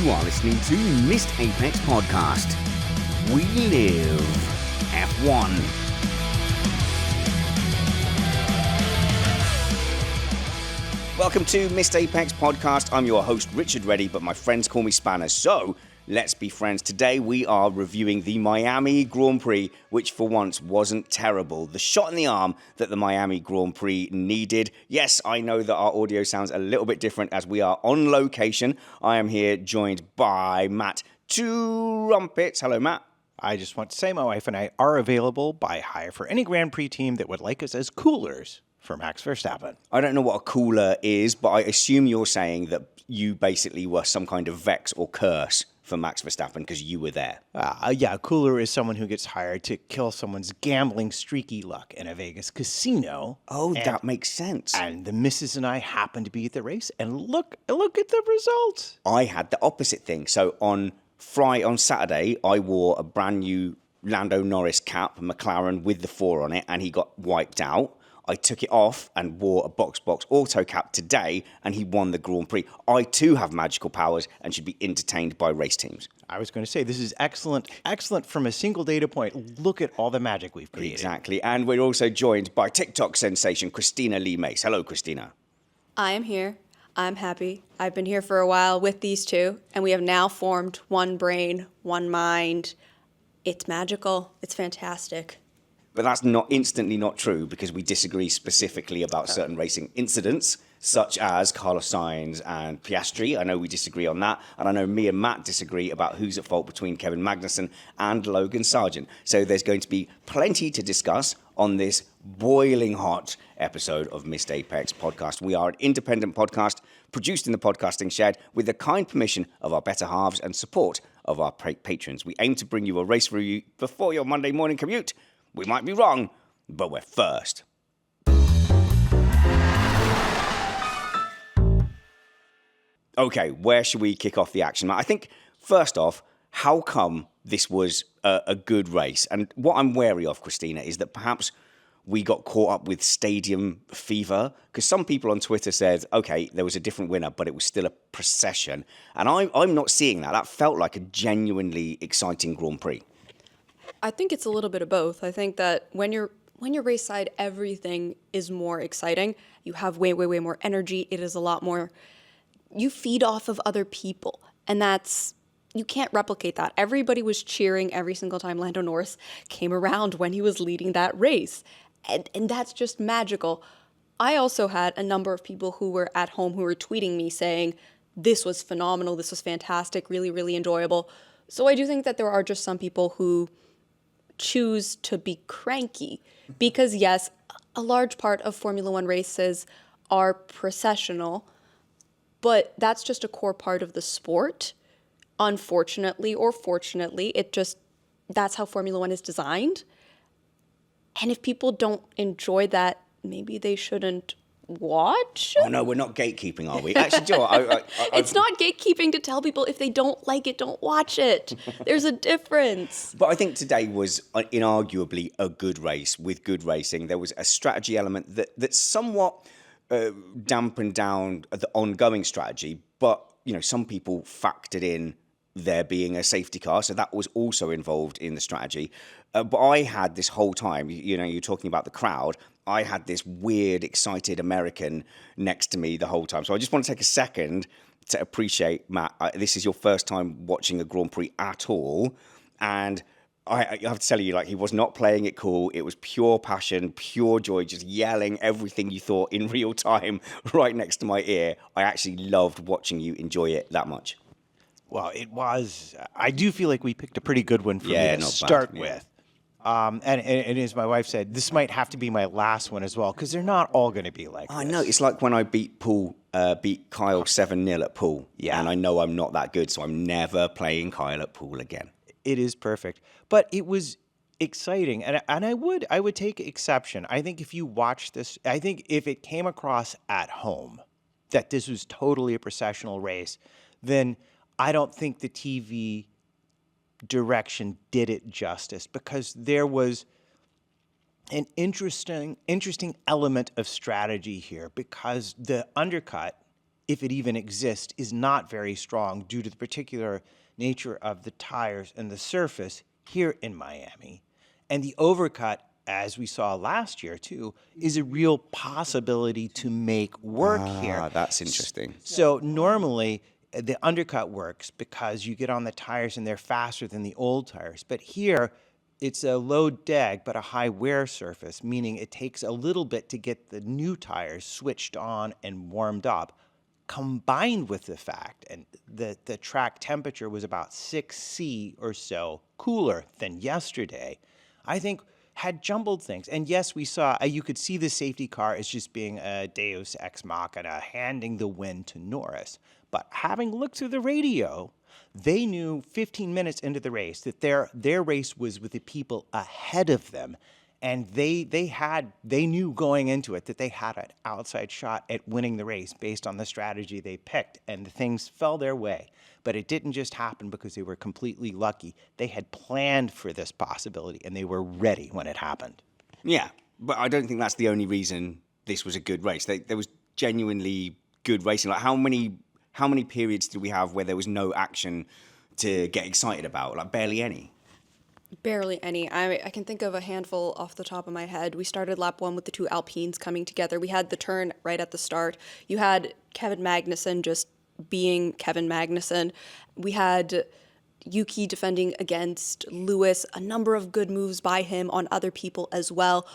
You are listening to Missed Apex Podcast. We live F1. Welcome to Missed Apex Podcast. I'm your host, Richard Reddy, but my friends call me Spanner. So, let's be friends. Today, we are reviewing the Miami Grand Prix, which for once wasn't terrible. The shot in the arm that the Miami Grand Prix needed. Yes, I know that our audio sounds a little bit different as we are on location. I am here joined by Matt Trumpets. Hello, Matt. I just want to say my wife and I are available by hire for any Grand Prix team that would like us as coolers for Max Verstappen. I don't know what a cooler is, but I assume you're saying that you basically were some kind of vex or curse for Max Verstappen because you were there. A cooler is someone who gets hired to kill someone's gambling streaky luck in a Vegas casino. Oh, that makes sense. And the missus and I happened to be at the race, and look at the results. I had the opposite thing. So on Saturday, I wore a brand new Lando Norris cap, McLaren with the 4 on it, and he got wiped out. I took it off and wore a box auto cap today, and he won the Grand Prix. I too have magical powers and should be entertained by race teams. I was going to say, this is excellent from a single data point. Look at all the magic we've created. Exactly. And we're also joined by TikTok sensation Cristina Lee Mace. Hello, Cristina. I am here. I'm happy. I've been here for a while with these two, and we have now formed one brain, one mind. It's magical. It's fantastic. But that's instantly not true because we disagree specifically about certain racing incidents, such as Carlos Sainz and Piastri. I know we disagree on that. And I know me and Matt disagree about who's at fault between Kevin Magnussen and Logan Sargent. So there's going to be plenty to discuss on this boiling hot episode of Missed Apex Podcast. We are an independent podcast produced in the podcasting shed with the kind permission of our better halves and support of our patrons. We aim to bring you a race review before your Monday morning commute. We might be wrong, but we're first. Okay, where should we kick off the action? I think, first off, how come this was a good race? And what I'm wary of, Cristina, is that perhaps we got caught up with stadium fever, because some people on Twitter said, okay, there was a different winner, but it was still a procession. And I'm not seeing that. That felt like a genuinely exciting Grand Prix. I think it's a little bit of both. I think that when you're race side, everything is more exciting. You have way more energy. It is a lot more. You feed off of other people, and you can't replicate that. Everybody was cheering every single time Lando Norris came around when he was leading that race, and that's just magical. I also had a number of people who were at home who were tweeting me saying, this was phenomenal, this was fantastic, really enjoyable. So I do think that there are just some people who choose to be cranky because, yes, a large part of Formula One races are processional, but that's just a core part of the sport. Unfortunately or fortunately, that's how Formula One is designed. And if people don't enjoy that, maybe they shouldn't watch. Oh no, we're not gatekeeping, are we? Actually, Joe, it's not gatekeeping to tell people if they don't like it, don't watch it. There's a difference. But I think today was inarguably a good race with good racing. There was a strategy element that somewhat dampened down the ongoing strategy, but some people factored in there being a safety car, so that was also involved in the strategy. But I had this whole time, you're talking about the crowd, I had this weird, excited American next to me the whole time. So I just want to take a second to appreciate, Matt, this is your first time watching a Grand Prix at all, and I have to tell you, he was not playing it cool. It was pure passion, pure joy, just yelling everything you thought in real time right next to my ear. I actually loved watching you enjoy it that much. Well, it was. I do feel like we picked a pretty good one for me to start with. And as my wife said, this might have to be my last one as well, because they're not all going to be like this. I know. It's like when I beat Kyle 7-0 at pool. Yeah. And I know I'm not that good, so I'm never playing Kyle at pool again. It is perfect. But it was exciting, and I would take exception. I think if you watch this, I think if it came across at home that this was totally a processional race, then I don't think the TV direction did it justice, because there was an interesting element of strategy here, because the undercut if it even exists, is not very strong due to the particular nature of the tires and the surface here in Miami. And the overcut, as we saw last year too, is a real possibility to make work here. That's interesting. So normally the undercut works because you get on the tires and they're faster than the old tires. But here it's a low deg but a high wear surface, meaning it takes a little bit to get the new tires switched on and warmed up, combined with the fact and the track temperature was about 6°C or so cooler than yesterday, I think had jumbled things. And yes, we saw, you could see the safety car as just being a deus ex machina, handing the win to Norris. But having looked through the radio, they knew 15 minutes into the race that their race was with the people ahead of them. And they knew going into it that they had an outside shot at winning the race based on the strategy they picked. And things fell their way. But it didn't just happen because they were completely lucky. They had planned for this possibility, and they were ready when it happened. Yeah, but I don't think that's the only reason this was a good race. There was genuinely good racing. Like how many periods did we have where there was no action to get excited about? Like barely any. Barely any. I can think of a handful off the top of my head. We started lap 1 with the two Alpines coming together. We had the turn right at the start. You had Kevin Magnussen just being Kevin Magnussen. We had Yuki defending against Lewis, a number of good moves by him on other people as well.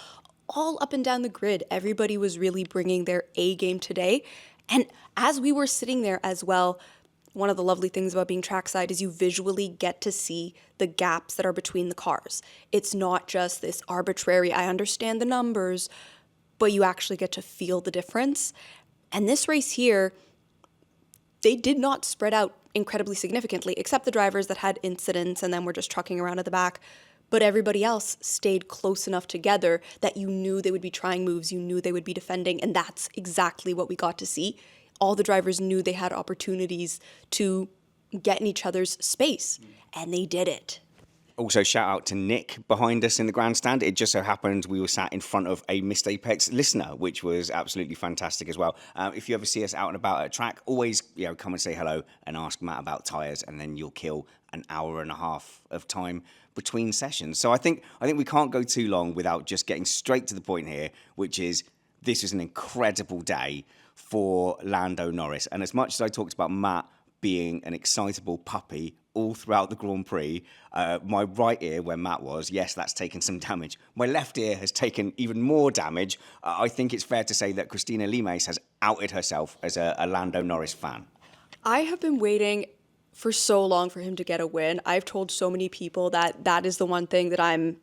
All up and down the grid, everybody was really bringing their A game today. And as we were sitting there as well, one of the lovely things about being trackside is you visually get to see the gaps that are between the cars. It's not just this arbitrary, I understand the numbers, but you actually get to feel the difference. And this race here, they did not spread out incredibly significantly, except the drivers that had incidents and then were just trucking around at the back. But everybody else stayed close enough together that you knew they would be trying moves, you knew they would be defending, and that's exactly what we got to see. All the drivers knew they had opportunities to get in each other's space, and they did it. Also, shout out to Nick behind us in the grandstand. It just so happened we were sat in front of a Missed Apex listener, which was absolutely fantastic as well. If you ever see us out and about at a track, always come and say hello and ask Matt about tyres, and then you'll kill an hour and a half of time between sessions. So I think we can't go too long without just getting straight to the point here, which is this was an incredible day for Lando Norris. And as much as I talked about Matt being an excitable puppy all throughout the Grand Prix, my right ear, where Matt was, yes, that's taken some damage. My left ear has taken even more damage. I think it's fair to say that Cristina Lee Mace has outed herself as a Lando Norris fan. I have been waiting for so long for him to get a win. I've told so many people that is the one thing that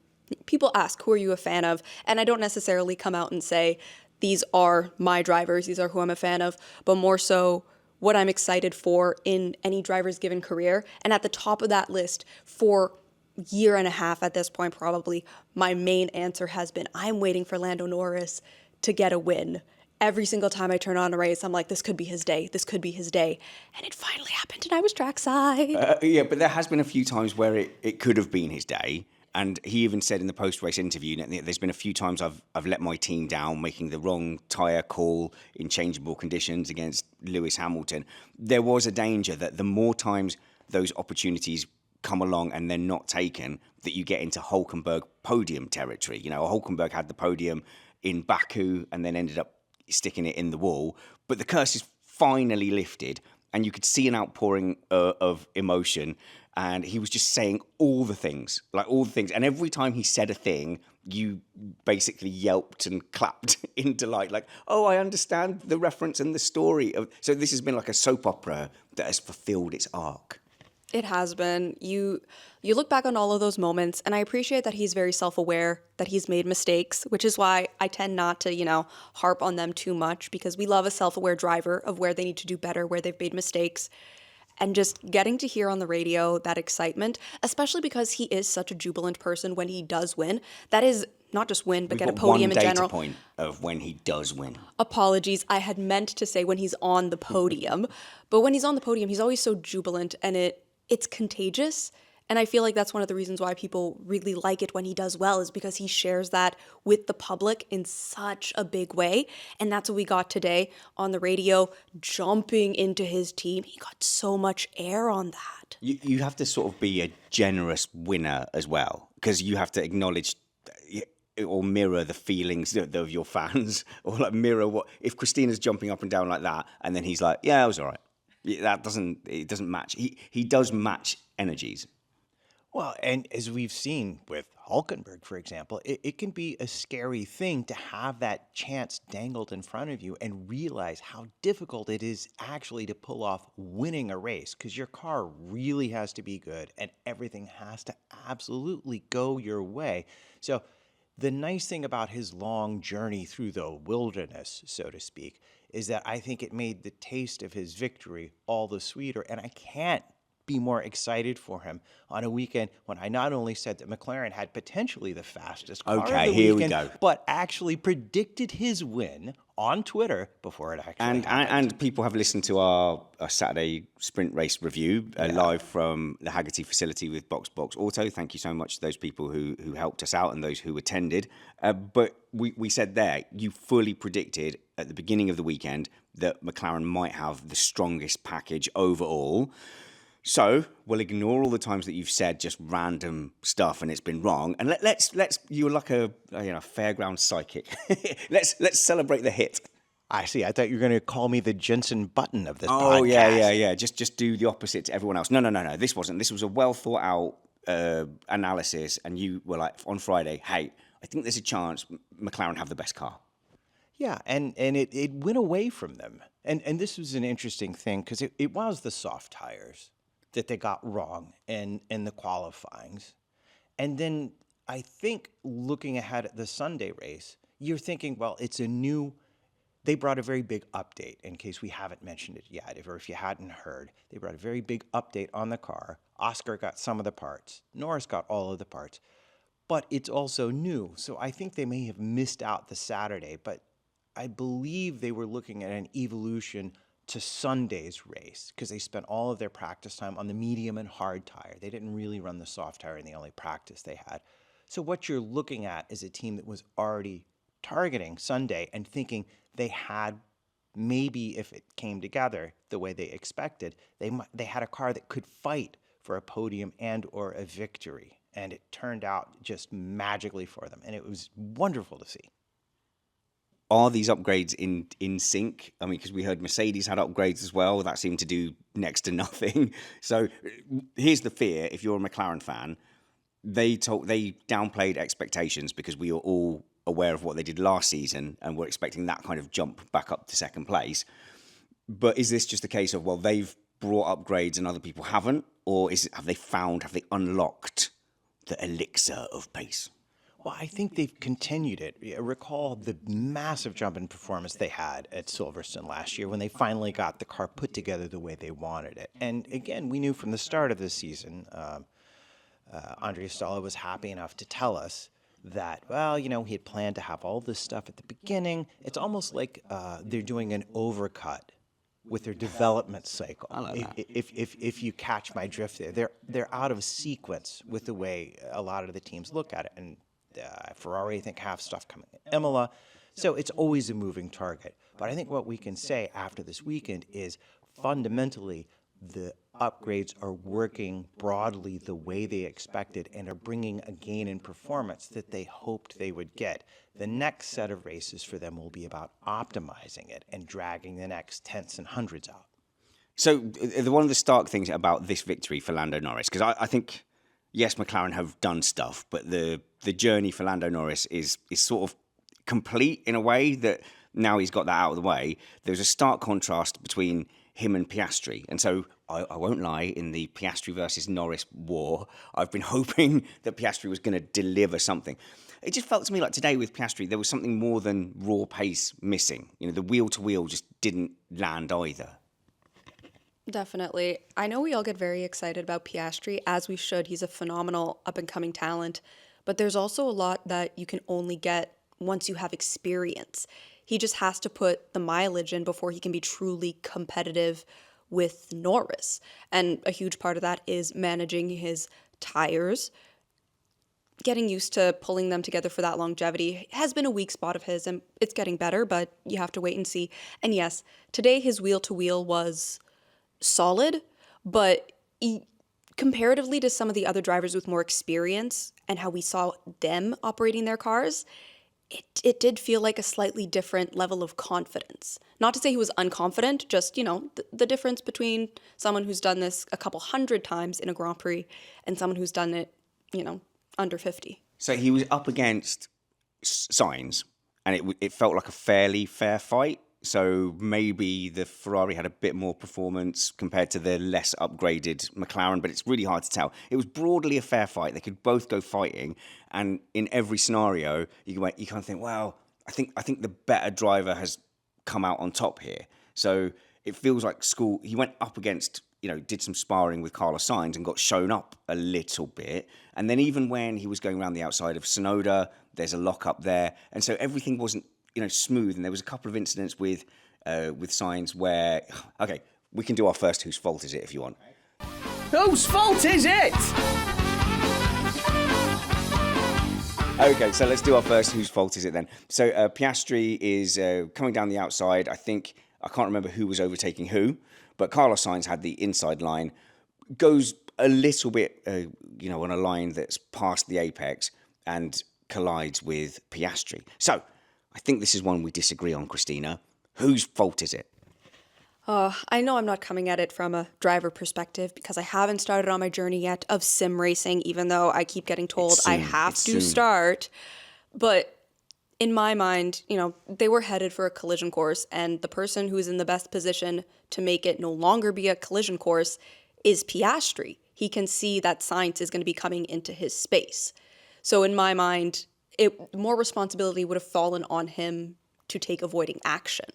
people ask, who are you a fan of? And I don't necessarily come out and say, these are my drivers, these are who I'm a fan of, but more so what I'm excited for in any driver's given career. And at the top of that list for a year and a half at this point, probably, my main answer has been, I'm waiting for Lando Norris to get a win. Every single time I turn on a race, I'm like, this could be his day, this could be his day. And it finally happened, and I was trackside. Yeah, but there has been a few times where it could have been his day. And he even said in the post-race interview, there's been a few times I've let my team down, making the wrong tyre call in changeable conditions against Lewis Hamilton. There was a danger that the more times those opportunities come along and they're not taken, that you get into Hülkenberg podium territory. Hülkenberg had the podium in Baku and then ended up sticking it in the wall. But the curse is finally lifted, and you could see an outpouring of emotion. And he was just saying all the things. And every time he said a thing, you basically yelped and clapped in delight. Like, oh, I understand the reference and the story. So this has been like a soap opera that has fulfilled its arc. It has been. You look back on all of those moments, and I appreciate that he's very self-aware, that he's made mistakes, which is why I tend not to, harp on them too much, because we love a self-aware driver of where they need to do better, where they've made mistakes. And just getting to hear on the radio that excitement, especially because he is such a jubilant person when he does win. That is not just win, but get a podium in general. One data point of when he does win. Apologies. I had meant to say when he's on the podium. But when he's on the podium, he's always so jubilant, and it's contagious. And I feel like that's one of the reasons why people really like it when he does well, is because he shares that with the public in such a big way. And that's what we got today on the radio, jumping into his team. He got so much air on that. You have to sort of be a generous winner as well, because you have to acknowledge or mirror the feelings of your fans, or like mirror what if Christina's jumping up and down like that, and then he's like, "Yeah, it was all right." It doesn't match. He does match energies. Well, and as we've seen with Hulkenberg, for example, it can be a scary thing to have that chance dangled in front of you and realize how difficult it is actually to pull off winning a race, because your car really has to be good and everything has to absolutely go your way. So the nice thing about his long journey through the wilderness, so to speak, is that I think it made the taste of his victory all the sweeter. And I can't be more excited for him on a weekend when I not only said that McLaren had potentially the fastest car of Okay, the here we weekend, go. but actually predicted his win on Twitter before it actually happened. And people have listened to our Saturday sprint race review live from the Haggerty facility with Box Auto. Thank you so much to those people who helped us out and those who attended. But we said there, you fully predicted at the beginning of the weekend that McLaren might have the strongest package overall. So we'll ignore all the times that you've said just random stuff and it's been wrong, and let's you're like a fairground psychic. let's celebrate the hit. I see. I thought you were going to call me the Jensen Button of this podcast. Oh yeah. Just do the opposite to everyone else. No. This wasn't. This was a well thought out analysis, and you were like on Friday, hey, I think there's a chance McLaren have the best car. Yeah, and it went away from them. And this was an interesting thing because it was the soft tires that they got wrong in the qualifyings. And then I think looking ahead at the Sunday race, you're thinking, well, they brought a very big update, in case we haven't mentioned it yet, or if you hadn't heard. They brought a very big update on the car. Oscar got some of the parts. Norris got all of the parts. But it's also new, so I think they may have missed out the Saturday, but I believe they were looking at an evolution to Sunday's race because they spent all of their practice time on the medium and hard tire. They didn't really run the soft tire in the only practice they had. So what you're looking at is a team that was already targeting Sunday and thinking they had, maybe if it came together the way they expected, they had a car that could fight for a podium and or a victory. And it turned out just magically for them. And it was wonderful to see. Are these upgrades in sync? I mean, because we heard Mercedes had upgrades as well. That seemed to do next to nothing. So here's the fear: if you're a McLaren fan, they downplayed expectations because we were all aware of what they did last season and were expecting that kind of jump back up to second place. But is this just a case of, well, they've brought upgrades and other people haven't, or have they unlocked the elixir of pace? Well, I think they've continued it. Recall the massive jump in performance they had at Silverstone last year when they finally got the car put together the way they wanted it. And again, we knew from the start of the season, Andrea Stella was happy enough to tell us that, well, he had planned to have all this stuff at the beginning. It's almost like they're doing an overcut with their development cycle. I like that. If you catch my drift there, they're out of sequence with the way a lot of the teams look at it. And Ferrari, I think, have stuff coming at Imola. So it's always a moving target. But I think what we can say after this weekend is fundamentally the upgrades are working broadly the way they expected and are bringing a gain in performance that they hoped they would get. The next set of races for them will be about optimizing it and dragging the next tenths and hundreds out. So one of the stark things about this victory for Lando Norris, because I think, yes, McLaren have done stuff, but the journey for Lando Norris is sort of complete in a way that now he's got that out of the way. There's a stark contrast between him and Piastri. And so I won't lie, in the Piastri versus Norris war, I've been hoping that Piastri was going to deliver something. It just felt to me like today with Piastri, there was something more than raw pace missing. The wheel-to-wheel just didn't land either. Definitely. I know we all get very excited about Piastri, as we should. He's a phenomenal up-and-coming talent. But there's also a lot that you can only get once you have experience. He just has to put the mileage in before he can be truly competitive with Norris. And a huge part of that is managing his tires. Getting used to pulling them together for that longevity has been a weak spot of his, and it's getting better, but you have to wait and see. And yes, today his wheel-to-wheel was solid, but comparatively to some of the other drivers with more experience and how we saw them operating their cars, it did feel like a slightly different level of confidence. Not to say he was unconfident, just, the difference between someone who's done this a couple hundred times in a Grand Prix and someone who's done it, under 50. So he was up against Sainz, and it felt like a fairly fair fight. So maybe the Ferrari had a bit more performance compared to the less upgraded McLaren, but it's really hard to tell. It was broadly a fair fight. They could both go fighting, and in every scenario, you kind of think, well, I think the better driver has come out on top here. So it feels like he went up against, did some sparring with Carlos Sainz and got shown up a little bit. And then even when he was going around the outside of Sonoda, there's a lock up there, and so everything wasn't smooth, and there was a couple of incidents with Sainz where, okay, we can do our first whose fault is it if you want. Whose fault is it? Okay, so let's do our first whose fault is it then. So Piastri is coming down the outside. I can't remember who was overtaking who, but Carlos Sainz had the inside line, goes a little bit, on a line that's past the apex and collides with Piastri. So I think this is one we disagree on, Cristina. Whose fault is it? I know I'm not coming at it from a driver perspective because I haven't started on my journey yet of sim racing, even though I keep getting told I have to start. But in my mind, they were headed for a collision course, and the person who is in the best position to make it no longer be a collision course is Piastri. He can see that Sainz is going to be coming into his space. So in my mind, more responsibility would have fallen on him to take avoiding action.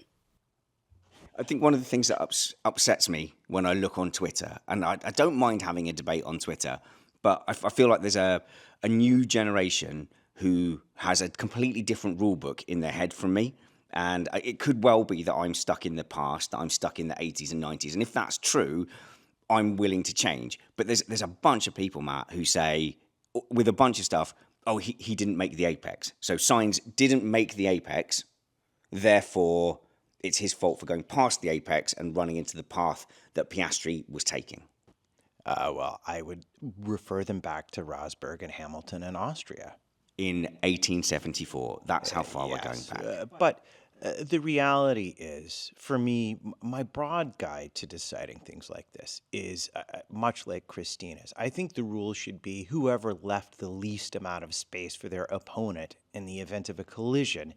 I think one of the things that upsets me when I look on Twitter, and I don't mind having a debate on Twitter, but I feel like there's a new generation who has a completely different rule book in their head from me. And it could well be that I'm stuck in the past, that I'm stuck in the 80s and 90s. And if that's true, I'm willing to change. But there's a bunch of people, Matt, who say, with a bunch of stuff, oh, he didn't make the apex. So Sainz didn't make the apex, therefore it's his fault for going past the apex and running into the path that Piastri was taking. Well, I would refer them back to Rosberg and Hamilton in Austria. In 1874. That's how far we're going back. But the reality is, for me, my broad guide to deciding things like this is much like Christina's. I think the rule should be whoever left the least amount of space for their opponent in the event of a collision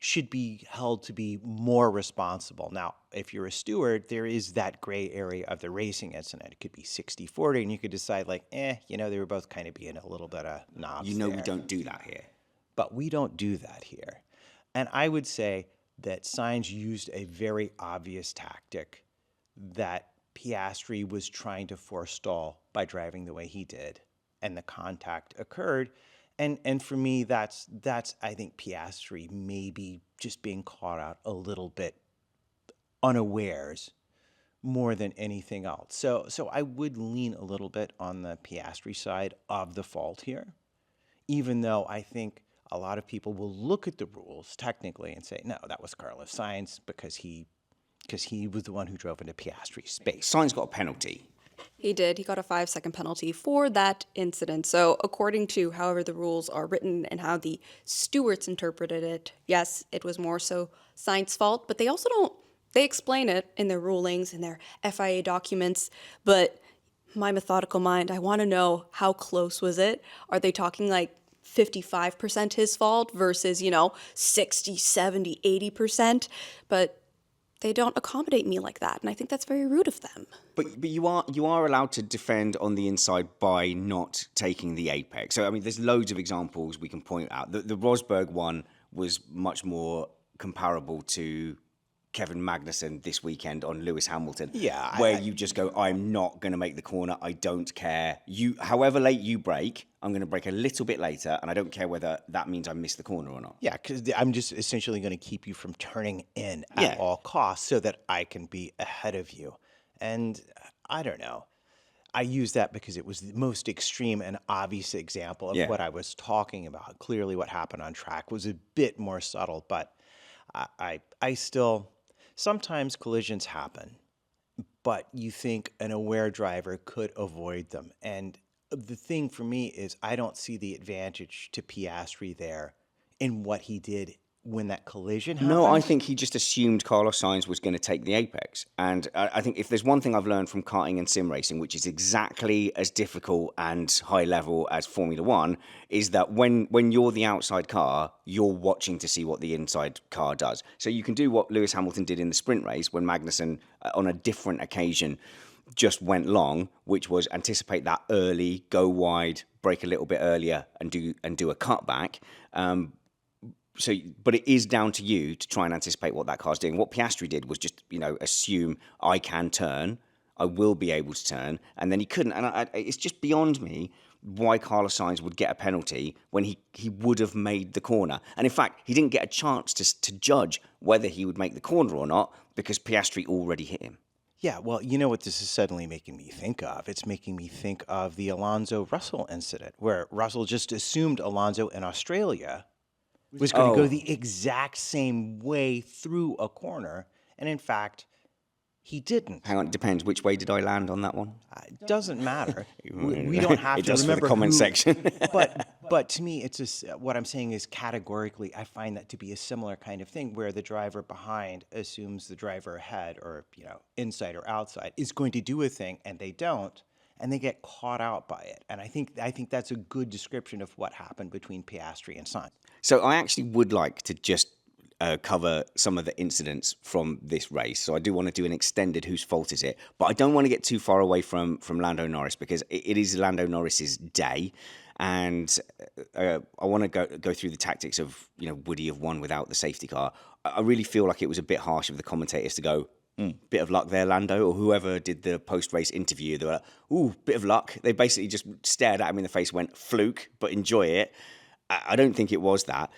should be held to be more responsible. Now, if you're a steward, there is that gray area of the racing incident. It could be 60-40, and you could decide they were both kind of being a little bit of knobs we don't do that here. But we don't do that here. And I would say that Sainz used a very obvious tactic that Piastri was trying to forestall by driving the way he did, and the contact occurred. And for me, that's I think Piastri maybe just being caught out a little bit unawares more than anything else. So I would lean a little bit on the Piastri side of the fault here, even though I think a lot of people will look at the rules technically and say, no, that was Carlos Sainz because he was the one who drove into Piastri's space. Sainz got a penalty. He did. He got a 5-second penalty for that incident. So according to however the rules are written and how the stewards interpreted it, yes, it was more so Sainz's fault, but they also they explain it in their rulings, in their FIA documents, but my methodical mind, I want to know how close was it? Are they talking like 55% his fault versus, 60, 70, 80%? But they don't accommodate me like that, and I think that's very rude of them. But you are allowed to defend on the inside by not taking the apex. So I mean, there's loads of examples we can point out. The Rosberg one was much more comparable to Kevin Magnussen this weekend on Lewis Hamilton. Yeah, where you just go, I'm not going to make the corner. I don't care. However late you brake, I'm going to brake a little bit later, and I don't care whether that means I miss the corner or not. Yeah, because I'm just essentially going to keep you from turning in at all costs so that I can be ahead of you. And I don't know. I use that because it was the most extreme and obvious example of Yeah. what I was talking about. Clearly, what happened on track was a bit more subtle, but I still, sometimes collisions happen, but you think an aware driver could avoid them. And the thing for me is I don't see the advantage to Piastri there in what he did when that collision happened. No, I think he just assumed Carlos Sainz was going to take the apex. And I think if there's one thing I've learned from karting and sim racing, which is exactly as difficult and high level as Formula One, is that when you're the outside car, you're watching to see what the inside car does. So you can do what Lewis Hamilton did in the sprint race when Magnussen, on a different occasion, just went long, which was anticipate that early, go wide, brake a little bit earlier, and do a cutback. But it is down to you to try and anticipate what that car's doing. What Piastri did was just, assume I can turn, I will be able to turn, and then he couldn't. And it's just beyond me why Carlos Sainz would get a penalty when he would have made the corner. And in fact, he didn't get a chance to judge whether he would make the corner or not because Piastri already hit him. Yeah, well, you know what this is suddenly making me think of? It's making me think of the Alonso-Russell incident, where Russell just assumed Alonso in Australia was going to go the exact same way through a corner, and in fact, he didn't. Hang on, it depends. Which way did I land on that one? It doesn't matter. We don't have It to does for remember the comment section. but to me, it's just what I'm saying is categorically, I find that to be a similar kind of thing where the driver behind assumes the driver ahead, or inside or outside, is going to do a thing, and they don't, and they get caught out by it. And I think that's a good description of what happened between Piastri and Sainz. So I actually would like to just cover some of the incidents from this race. So I do want to do an extended whose fault is it, but I don't want to get too far away from Lando Norris because it is Lando Norris's day, and I want to go through the tactics of would he have won without the safety car. I really feel like it was a bit harsh of the commentators to go, bit of luck there, Lando, or whoever did the post-race interview. They were like, ooh, bit of luck. They basically just stared at him in the face, went, fluke, but enjoy it. I don't think it was that.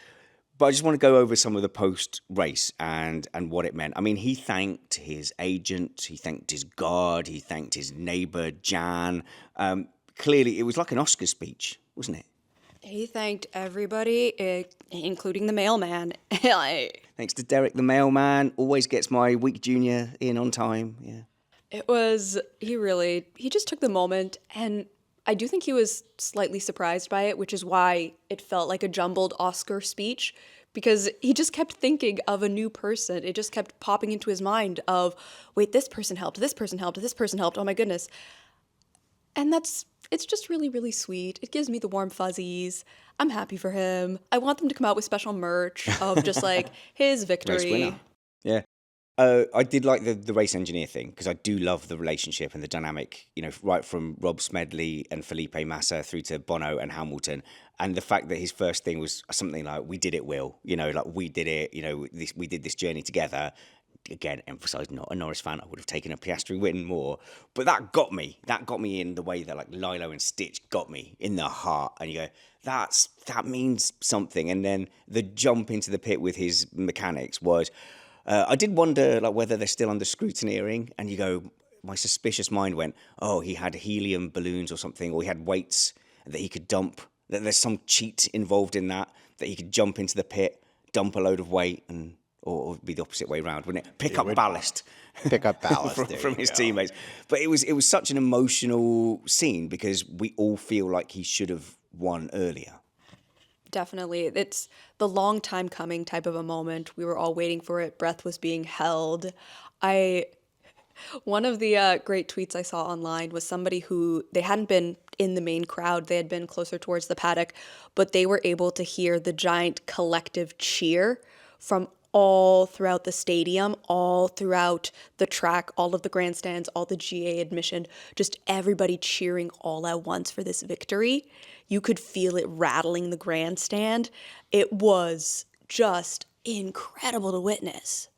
But I just want to go over some of the post-race and what it meant. I mean, he thanked his agent, he thanked his God, he thanked his neighbour, Jan. Clearly, it was like an Oscar speech, wasn't it? He thanked everybody, including the mailman. Thanks to Derek, the mailman, always gets my week junior in on time. Yeah. It was, he just took the moment, and I do think he was slightly surprised by it, which is why it felt like a jumbled Oscar speech, because he just kept thinking of a new person. It just kept popping into his mind of, wait, this person helped, this person helped, this person helped, oh my goodness. And it's just really, really sweet. It gives me the warm fuzzies. I'm happy for him. I want them to come out with special merch of just like his victory. Race winner. Yeah. I did like the race engineer thing because I do love the relationship and the dynamic, right from Rob Smedley and Felipe Massa through to Bono and Hamilton. And the fact that his first thing was something like, we did it, Will. Like we did it, we did this journey together. Again, emphasised not a Norris fan. I would have taken a Piastri win more. But that got me. That got me in the way that like Lilo and Stitch got me in the heart. And you go, that means something. And then the jump into the pit with his mechanics was... I did wonder like whether they're still under scrutineering, and you go, my suspicious mind went, oh, he had helium balloons or something, or he had weights that he could dump, that there's some cheat involved in that he could jump into the pit, dump a load of weight, or it'd be the opposite way around, wouldn't it? Pick up ballast from his teammates. But it was such an emotional scene because we all feel like he should have won earlier. Definitely. It's the long time coming type of a moment. We were all waiting for it. Breath was being held. One of the great tweets I saw online was somebody who, they hadn't been in the main crowd. They had been closer towards the paddock, but they were able to hear the giant collective cheer from all throughout the stadium, all throughout the track, all of the grandstands, all the GA admission, just everybody cheering all at once for this victory. You could feel it rattling the grandstand. It was just incredible to witness.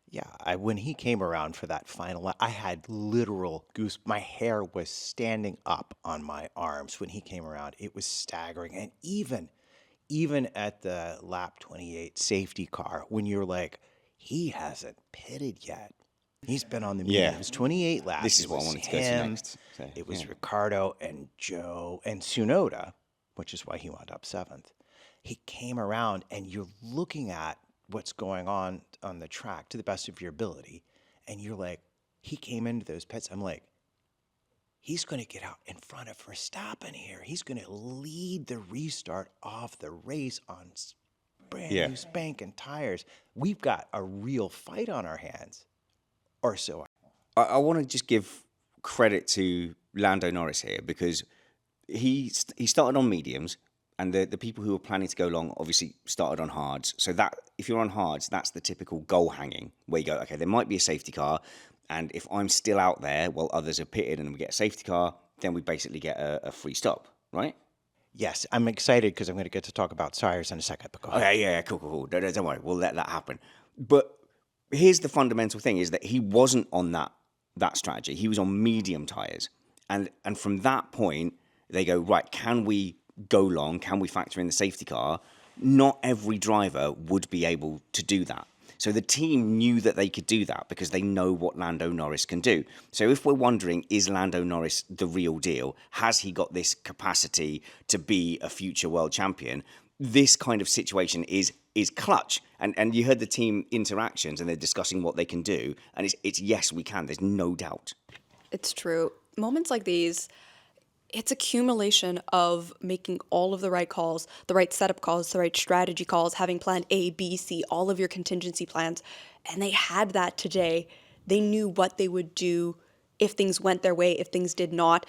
Yeah, when he came around for that final lap, I had literal goose. My hair was standing up on my arms when he came around. It was staggering. And even at the lap 28 safety car, when you're like, he hasn't pitted yet. He's been on the Yeah. media. It was 28 laps. This is It what I was wanted to go to him, next. So, it was yeah. Ricardo and Joe and Tsunoda, which is why he wound up 7th. He came around, and you're looking at what's going on the track to the best of your ability, and you're like, he came into those pits. I'm like, he's going to get out in front of Verstappen here. He's going to lead the restart of the race on brand Yeah. new spanking tires. We've got a real fight on our hands, or so. I want to just give credit to Lando Norris here because he started on mediums, and the people who were planning to go long obviously started on hards. So that if you're on hards, that's the typical goal hanging where you go, okay, there might be a safety car, and if I'm still out there while others are pitted and we get a safety car, then we basically get a free stop, right? Yes, I'm excited because I'm going to get to talk about tires in a second. But go ahead. Okay, yeah, cool. Don't worry, we'll let that happen. But here's the fundamental thing: is that he wasn't on that strategy. He was on medium tires, and from that point, they go right. Can we go long? Can we factor in the safety car? Not every driver would be able to do that. So the team knew that they could do that because they know what Lando Norris can do. So if we're wondering, is Lando Norris the real deal? Has he got this capacity to be a future world champion? This kind of situation is clutch. And you heard the team interactions and they're discussing what they can do. And it's yes, we can. There's no doubt. It's true. Moments like these, it's accumulation of making all of the right calls, the right setup calls, the right strategy calls, having plan A, B, C, all of your contingency plans. And they had that today. They knew what they would do if things went their way, if things did not.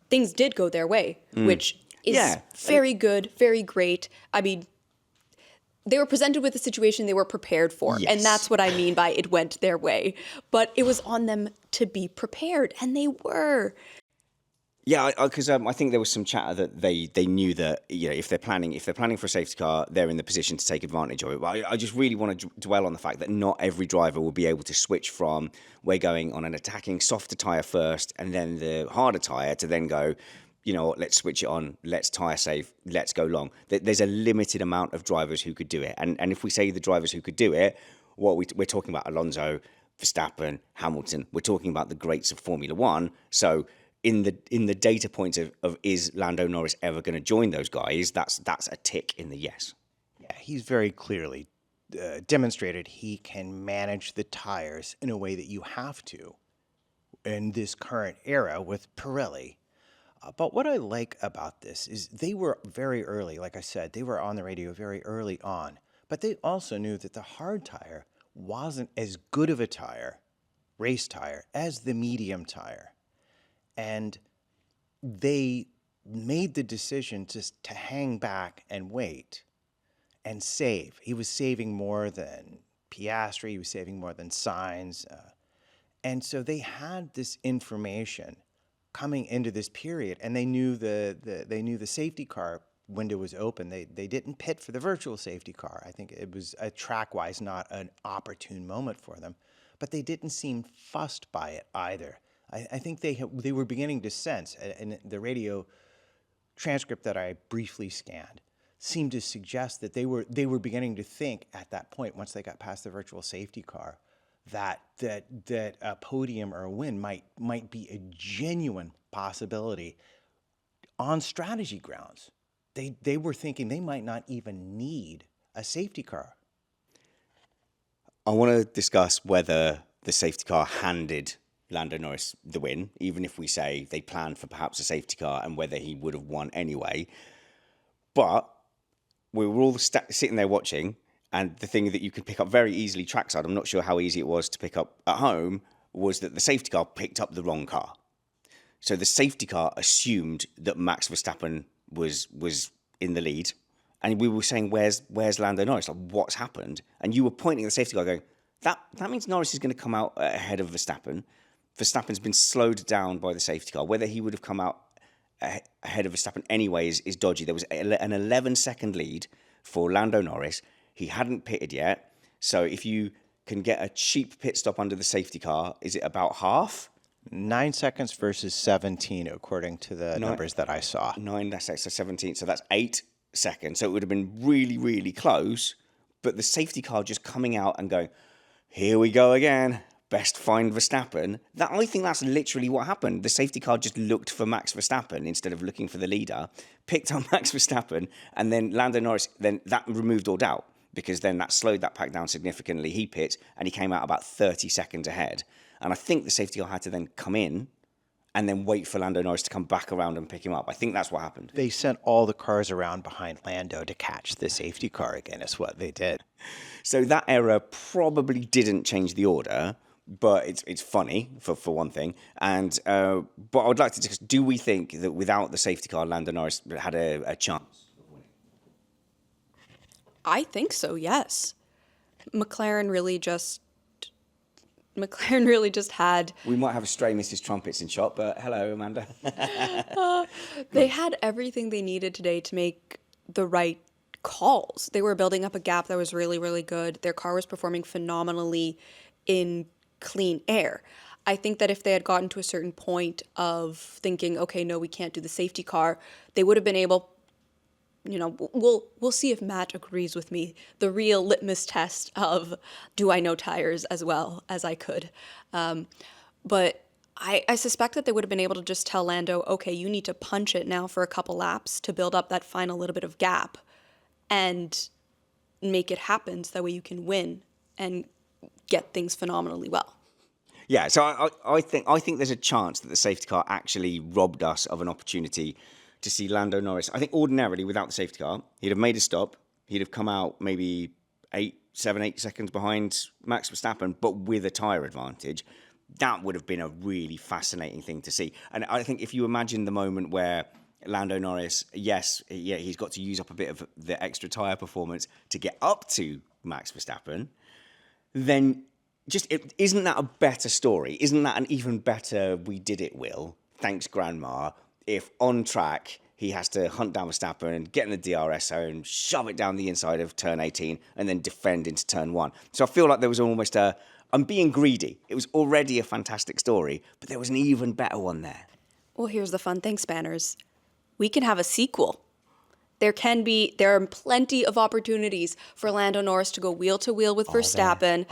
Things did go their way, which is very good, very great. I mean, they were presented with a situation they were prepared for. Yes. And that's what I mean by it went their way. But it was on them to be prepared, and they were. Yeah, because I think there was some chatter that they knew that if they're planning for a safety car, they're in the position to take advantage of it. But I just really want to dwell on the fact that not every driver will be able to switch from we're going on an attacking softer tire first and then the harder tire to then go, let's switch it on, let's tire safe, let's go long. There's a limited amount of drivers who could do it, and if we say the drivers who could do it, we're talking about Alonso, Verstappen, Hamilton. We're talking about the greats of Formula One. So in the data points of is Lando Norris ever going to join those guys, that's a tick in the yes. Yeah, he's very clearly demonstrated he can manage the tires in a way that you have to in this current era with Pirelli. But what I like about this is they were very early, like I said, they were on the radio very early on, but they also knew that the hard tire wasn't as good of a tire, race tire, as the medium tire. And they made the decision to hang back and wait and save. He was saving more than Piastri. He was saving more than Sainz. And so they had this information coming into this period, and they knew the safety car window was open. They didn't pit for the virtual safety car. I think it was track-wise not an opportune moment for them, but they didn't seem fussed by it either. I think they were beginning to sense, and the radio transcript that I briefly scanned seemed to suggest that they were beginning to think at that point, once they got past the virtual safety car, that a podium or a win might be a genuine possibility on strategy grounds. They were thinking they might not even need a safety car. I want to discuss whether the safety car handed Lando Norris the win, even if we say they planned for perhaps a safety car and whether he would have won anyway. But we were all sitting there watching, and the thing that you could pick up very easily trackside, I'm not sure how easy it was to pick up at home, was that the safety car picked up the wrong car. So the safety car assumed that Max Verstappen was in the lead, and we were saying, where's Lando Norris? Like, what's happened? And you were pointing at the safety car going, that means Norris is going to come out ahead of Verstappen. Verstappen's been slowed down by the safety car. Whether he would have come out ahead of Verstappen anyway is dodgy. There was an 11-second lead for Lando Norris. He hadn't pitted yet. So if you can get a cheap pit stop under the safety car, is it about half? 9 seconds versus 17, according to the numbers that I saw. 9 seconds, so 17. So that's 8 seconds. So it would have been really, really close. But the safety car just coming out and going, here we go again. best find Verstappen. I think that's literally what happened. The safety car just looked for Max Verstappen instead of looking for the leader, picked on Max Verstappen, and then Lando Norris, then that removed all doubt, because then that slowed that pack down significantly. He pit, and he came out about 30 seconds ahead. And I think the safety car had to then come in and then wait for Lando Norris to come back around and pick him up. I think that's what happened. They sent all the cars around behind Lando to catch the safety car again, is what they did. So that error probably didn't change the order, but it's funny for one thing. And but I would like to discuss, do we think that without the safety car, Lando Norris had a chance? I think so, yes. McLaren really just had... We might have a stray Mrs. Trumpets in shot, but hello, Amanda. They had everything they needed today to make the right calls. They were building up a gap that was really, really good. Their car was performing phenomenally in clean air. I think that if they had gotten to a certain point of thinking, okay, no, we can't do the safety car, they would have been able, we'll see if Matt agrees with me, the real litmus test of, do I know tires as well as I could? But I suspect that they would have been able to just tell Lando, okay, you need to punch it now for a couple laps to build up that final little bit of gap and make it happen so that way you can win and get things phenomenally well. Yeah, so I think there's a chance that the safety car actually robbed us of an opportunity to see Lando Norris. I think ordinarily, without the safety car, he'd have made a stop. He'd have come out maybe 7, 8 seconds behind Max Verstappen, but with a tyre advantage. That would have been a really fascinating thing to see. And I think if you imagine the moment where Lando Norris, he's got to use up a bit of the extra tyre performance to get up to Max Verstappen, then isn't that a better story? Isn't that an even better we did it, Will? Thanks, Grandma. If on track, he has to hunt down Verstappen, get in the DRS zone, shove it down the inside of turn 18, and then defend into turn 1. So I feel like there was almost I'm being greedy. It was already a fantastic story, but there was an even better one there. Well, here's the fun thing, Spanners. We can have a sequel. There are plenty of opportunities for Lando Norris to go wheel to wheel with Verstappen.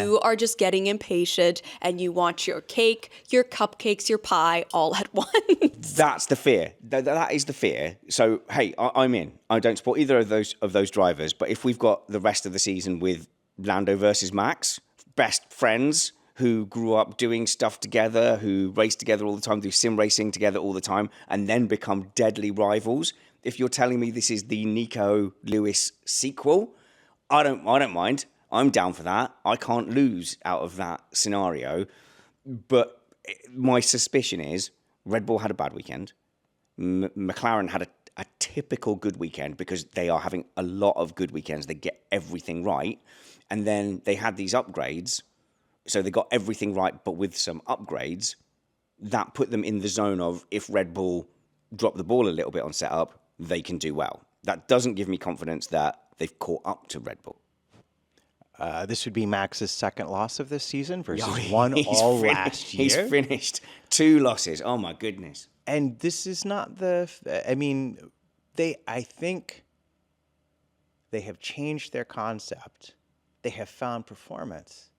You are just getting impatient and you want your cake, your cupcakes, your pie all at once. That's the fear. That is the fear. So, hey, I'm in. I don't support either of those drivers, but if we've got the rest of the season with Lando versus Max, best friends who grew up doing stuff together, who race together all the time, do sim racing together all the time, and then become deadly rivals. If you're telling me this is the Nico Lewis sequel, I don't mind. I'm down for that. I can't lose out of that scenario. But my suspicion is Red Bull had a bad weekend. McLaren had a typical good weekend because they are having a lot of good weekends. They get everything right. And then they had these upgrades. So they got everything right, but with some upgrades. That put them in the zone of, if Red Bull drop the ball a little bit on setup, they can do well. That doesn't give me confidence that they've caught up to Red Bull. This would be Max's second loss of this season versus one all last year. He's finished 2 losses. Oh, my goodness. And this is not I think they have changed their concept. They have found performance.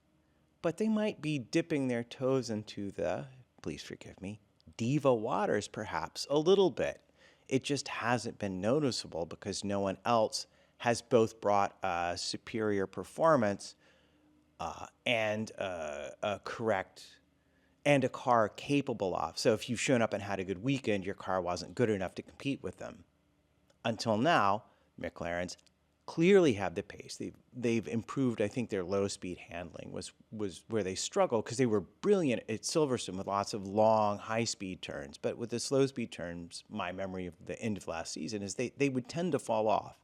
But they might be dipping their toes into the, please forgive me, diva waters perhaps a little bit. It just hasn't been noticeable because no one else has both brought a superior performance and a car capable of. So if you've shown up and had a good weekend, your car wasn't good enough to compete with them. Until now, McLaren's clearly have the pace. They've improved. I think their low speed handling was where they struggled because they were brilliant at Silverstone with lots of long high speed turns. But with the slow speed turns, my memory of the end of last season is they would tend to fall off.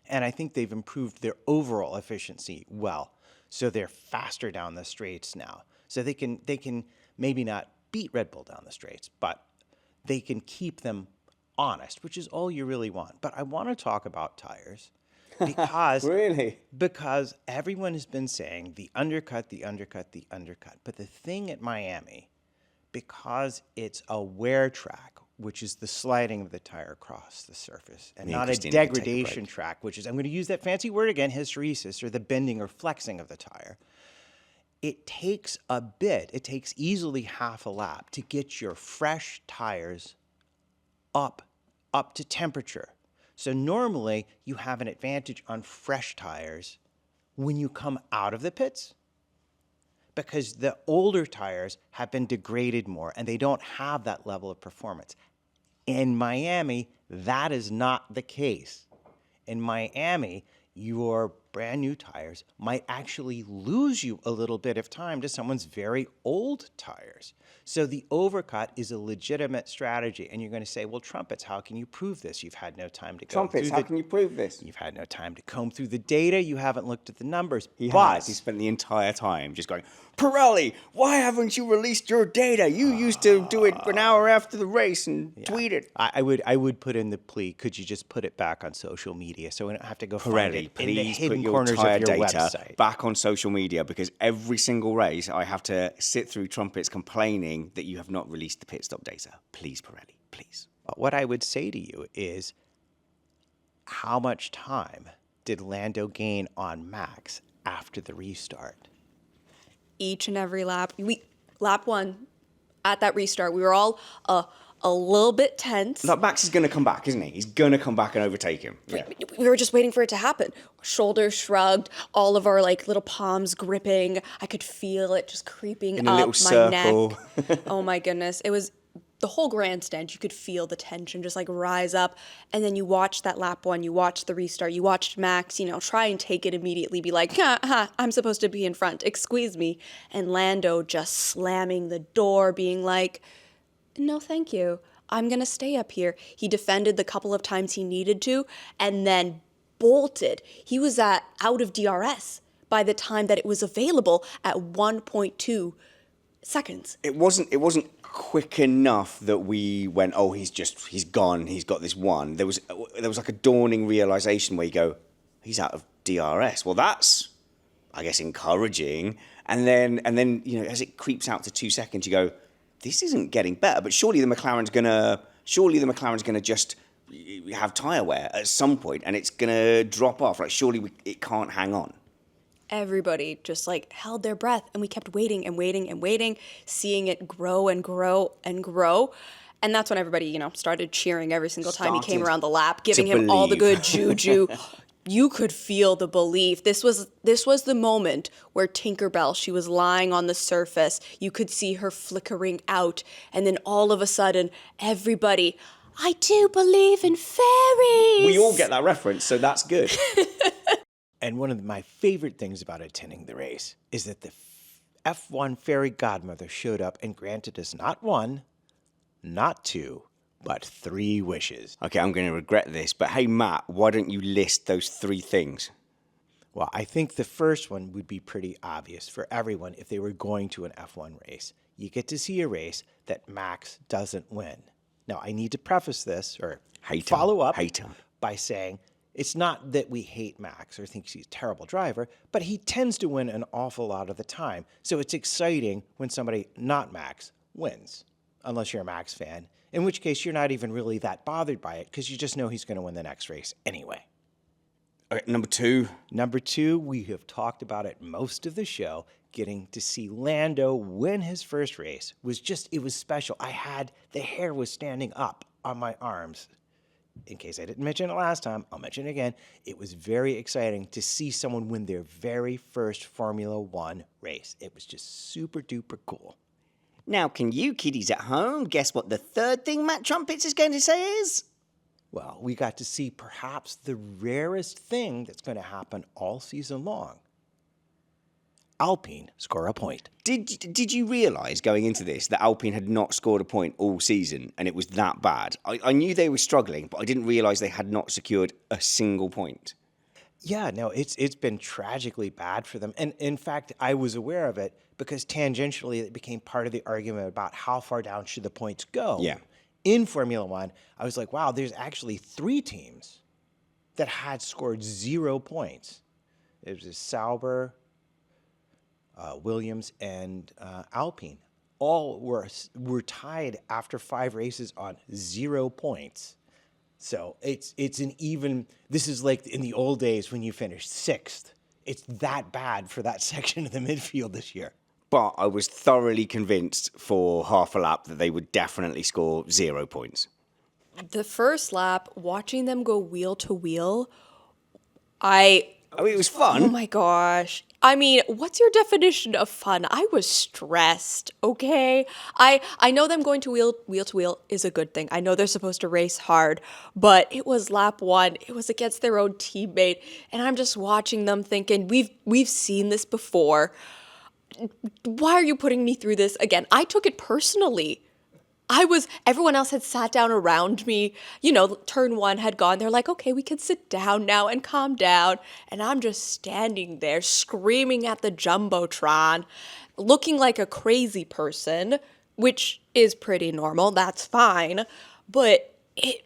And I think they've improved their overall efficiency well. So they're faster down the straights now. So they can maybe not beat Red Bull down the straights, but they can keep them honest, which is all you really want. But I want to talk about tires because because everyone has been saying the undercut. But the thing at Miami, because it's a wear track, which is the sliding of the tire across the surface, and not a degradation track, which is, I'm going to use that fancy word again, hysteresis, or the bending or flexing of the tire. it takes a bit. It takes easily half a lap to get your fresh tires up to temperature. So normally you have an advantage on fresh tires when you come out of the pits, because the older tires have been degraded more and they don't have that level of performance. In Miami, that is not the case. In Miami, your brand new tires might actually lose you a little bit of time to someone's very old tires. So the overcut is a legitimate strategy. And you're going to say, well, Trumpets, how can you prove this? You've had no time to go Trumpets, through how can you prove this? You've had no time to comb through the data. You haven't looked at the numbers. He has. He spent the entire time just going, Pirelli, why haven't you released your data? You used to do it an hour after the race and tweet it. I would put in the plea, could you just put it back on social media so we don't have to go find Pirelli, it in the please put hidden your corners tire of your data website. back on social media, because every single race I have to sit through Trumpets complaining that you have not released the pit stop data. Please, Pirelli, please. What I would say to you is, how much time did Lando gain on Max after the restart? Each and every lap. Lap 1, at that restart, we were all a little bit tense. Like, Max is going to come back, isn't he? He's going to come back and overtake him. Yeah. We were just waiting for it to happen. Shoulders shrugged, all of our like little palms gripping. I could feel it just creeping In a up little my circle. neck. Oh my goodness. It was the whole grandstand. You could feel the tension just like rise up. And then you watched that lap 1, you watched the restart, you watched Max, try and take it immediately, be like, I'm supposed to be in front, excuse me. And Lando just slamming the door, being like, no, thank you. I'm going to stay up here. He defended the couple of times he needed to and then bolted. He was out of DRS by the time that it was available at 1.2 seconds. It wasn't quick enough that we went, oh, he's gone, he's got this one. There was like a dawning realization where you go, he's out of DRS. Well, that's, I guess, encouraging. And then as it creeps out to 2 seconds, you go, this isn't getting better. But surely the McLaren's gonna just have tire wear at some point, and it's gonna drop off. Like, surely it can't hang on. Everybody just like held their breath, and we kept waiting and waiting and waiting, seeing it grow and grow and grow. And that's when everybody, started cheering every single time he came around the lap, giving him all the good juju. You could feel the belief. This was the moment where Tinkerbell, she was lying on the surface. You could see her flickering out. And then all of a sudden, everybody, I do believe in fairies. We all get that reference, so that's good. And one of my favorite things about attending the race is that the F1 fairy godmother showed up and granted us not 1, not 2, but 3 wishes. Okay, I'm going to regret this, but hey, Matt, why don't you list those 3 things? Well, I think the first one would be pretty obvious for everyone if they were going to an F1 race. You get to see a race that Max doesn't win. Now, I need to preface this, or follow up by saying, it's not that we hate Max or think he's a terrible driver, but he tends to win an awful lot of the time. So it's exciting when somebody not Max wins, unless you're a Max fan, in which case you're not even really that bothered by it because you just know he's going to win the next race anyway. Okay, number 2. Number 2, we have talked about it most of the show. Getting to see Lando win his first race it was special. The hair was standing up on my arms. In case I didn't mention it last time, I'll mention it again. It was very exciting to see someone win their very first Formula One race. It was just super duper cool. Now, can you kiddies at home guess what the third thing Matt Trumpets is going to say is? Well, we got to see perhaps the rarest thing that's going to happen all season long. Alpine score a point. Did you realise going into this that Alpine had not scored a point all season and it was that bad? I knew they were struggling, but I didn't realise they had not secured a single point. Yeah, no, it's been tragically bad for them. And in fact, I was aware of it because tangentially it became part of the argument about how far down should the points go. Yeah. In Formula One, I was like, wow, there's actually 3 teams that had scored 0 points. It was Sauber, Williams, and Alpine. All were tied after 5 races on 0 points. So it's an even. This is like in the old days when you finished 6th it's that bad for that section of the midfield this year. But I was thoroughly convinced for half a lap that they would definitely score 0 points. The first lap, watching them go wheel to wheel, I mean, it was fun. oh my gosh. I mean, what's your definition of fun? I was stressed, okay? I know them going to wheel to wheel is a good thing. I know they're supposed to race hard, but it was lap 1. It was against their own teammate, and I'm just watching them thinking, we've seen this before. Why are you putting me through this again? I took it personally. Everyone else had sat down around me. You know, turn 1 had gone. They're like, okay, we can sit down now and calm down. And I'm just standing there screaming at the Jumbotron, looking like a crazy person, which is pretty normal. That's fine. But it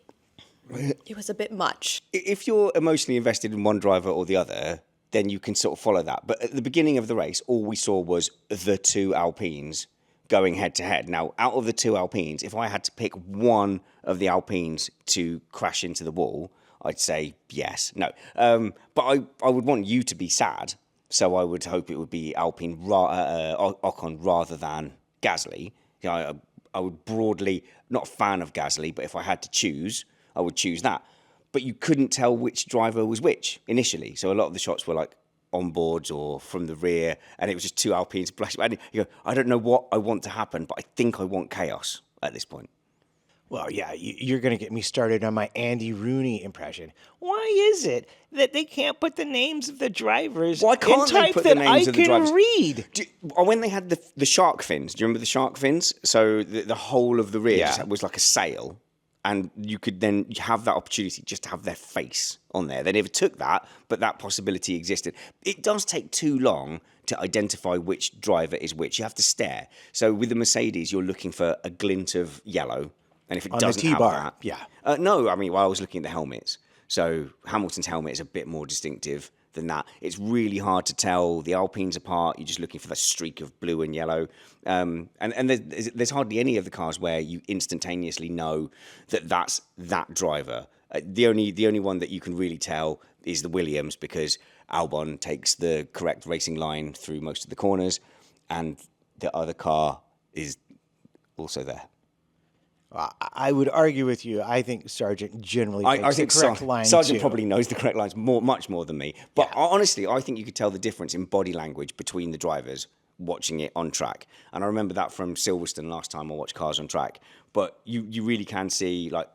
was a bit much. If you're emotionally invested in one driver or the other, then you can sort of follow that. But at the beginning of the race, all we saw was the 2 Alpines going head to head. Now, out of the 2 Alpines, if I had to pick one of the Alpines to crash into the wall, I'd say yes. No. But I would want you to be sad, so I would hope it would be Alpine Ocon rather than Gasly. You know, I would broadly, not a fan of Gasly, but if I had to choose, I would choose that. But you couldn't tell which driver was which initially. So a lot of the shots were like on boards or from the rear, and it was just 2 Alpines splashing. And you go, I don't know what I want to happen, but I think I want chaos at this point. Well, yeah, you're going to get me started on my Andy Rooney impression. Why is it that they can't put the names of the drivers Why can't in they type put that the names I of the can drivers? read? When they had the shark fins, do you remember the shark fins? So the whole of the rear Yeah. just was like a sail, and you could then have that opportunity just to have their face on there. They never took that, but that possibility existed. It does take too long to identify which driver is which. You have to stare. So with the Mercedes, you're looking for a glint of yellow, and if it On the doesn't have T-bar, that, yeah. no, I mean, I was looking at the helmets. So Hamilton's helmet is a bit more distinctive than that. It's really hard to tell the Alpines apart. You're just looking for that streak of blue and yellow. And there's hardly any of the cars where you instantaneously know that that's that driver. The only one that you can really tell is the Williams, because Albon takes the correct racing line through most of the corners, and the other car is also there. I would argue with you. I think Sargent generally takes the correct line, Sargent too. probably knows the correct lines much more than me. But honestly, I think you could tell the difference in body language between the drivers watching it on track. And I remember that from Silverstone last time I watched cars on track. But you really can see, like,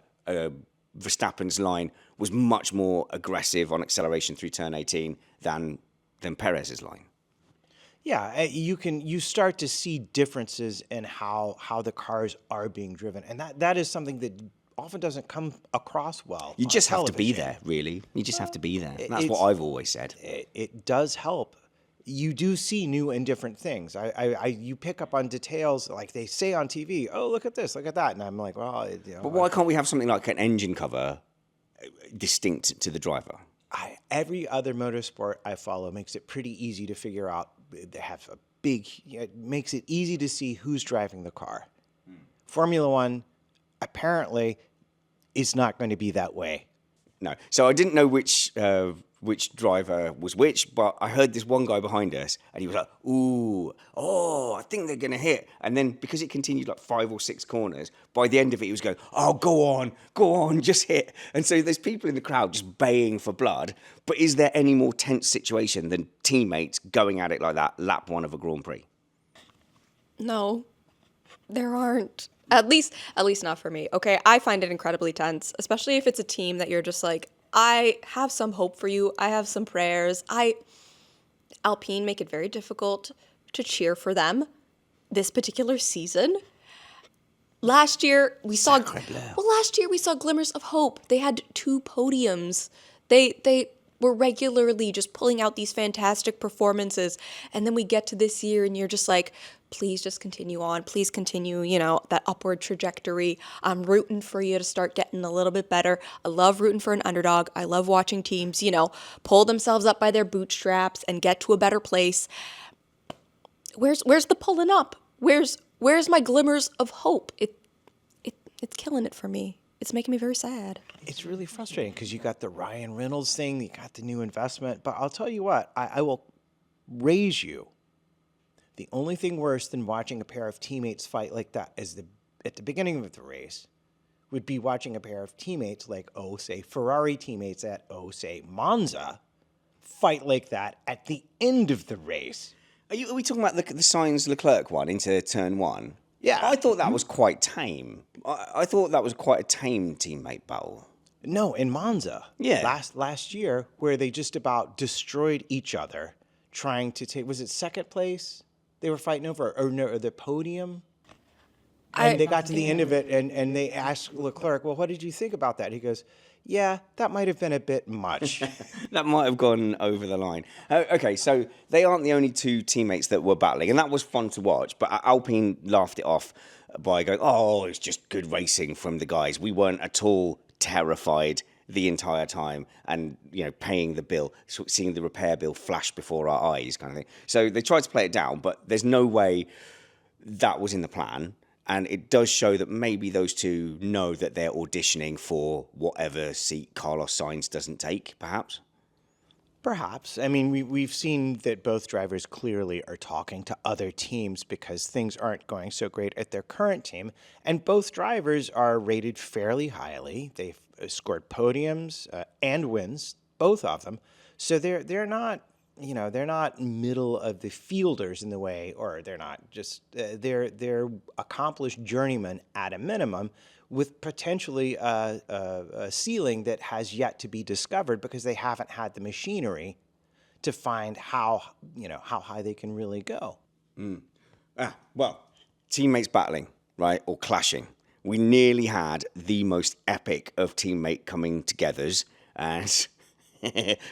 Verstappen's line was much more aggressive on acceleration through turn 18 than Perez's line. Yeah, you start to see differences in how the cars are being driven, and that is something that often doesn't come across well. You on just have to be television. there, really. You just have to be there. That's what I've always said. It does help. You do see new and different things. You pick up on details, like they say on TV. Oh, look at this, look at that, and I'm like, well, But why can't we have something like an engine cover distinct to the driver? Every other motorsport I follow makes it pretty easy to figure out. They have it makes it easy to see who's driving the car. Formula One apparently is not going to be that way. No. So I didn't know which driver was which, but I heard this one guy behind us, and he was like, ooh, oh, I think they're going to hit. And then because it continued like 5 or 6 corners, by the end of it, he was going, oh, go on, just hit. And so there's people in the crowd just baying for blood. But is there any more tense situation than teammates going at it like that, lap 1 of a Grand Prix? No, there aren't. At least not for me. Okay, I find it incredibly tense, especially if it's a team that you're just like, I have some hope for you. I have some prayers. Alpine make it very difficult to cheer for them this particular season. Last year we saw glimmers of hope. They had 2 podiums. They were regularly just pulling out these fantastic performances, and then we get to this year and you're just like, please just continue on. Please continue, that upward trajectory. I'm rooting for you to start getting a little bit better. I love rooting for an underdog. I love watching teams, pull themselves up by their bootstraps and get to a better place. Where's the pulling up? Where's my glimmers of hope? It's killing it for me. it's making me very sad. It's really frustrating because you got the Ryan Reynolds thing, you got the new investment. But I'll tell you what, I will raise you. The only thing worse than watching a pair of teammates fight like that at the beginning of the race would be watching a pair of teammates like, say, Ferrari teammates at, say, Monza fight like that at the end of the race. Are we talking about the Sainz Leclerc one into turn one? Yeah. I thought that was quite tame. I thought that was quite a tame teammate battle. No, in Monza. Yeah. Last year, where they just about destroyed each other, trying to take, was it second place they were fighting over, or no, or the podium? And they got to the end of it, and they asked Leclerc, well, what did you think about that? He goes, yeah, that might have been a bit much. That might have gone over the line. Okay, so they aren't the only two teammates that were battling, and that was fun to watch. But Alpine laughed it off by going, oh, it's just good racing from the guys. We weren't at all terrified the entire time and, paying the bill, seeing the repair bill flash before our eyes kind of thing. So they tried to play it down, but there's no way that was in the plan. And it does show that maybe those two know that they're auditioning for whatever seat Carlos Sainz doesn't take, perhaps. Perhaps. I mean, we've seen that both drivers clearly are talking to other teams because things aren't going so great at their current team. And both drivers are rated fairly highly. They've scored podiums and wins, both of them. So they're not, they're not middle of the fielders in the way, or they're not just, they're accomplished journeymen at a minimum, with potentially a ceiling that has yet to be discovered because they haven't had the machinery to find how high they can really go. Well, teammates battling, right, or clashing. We nearly had the most epic of teammate coming togethers, and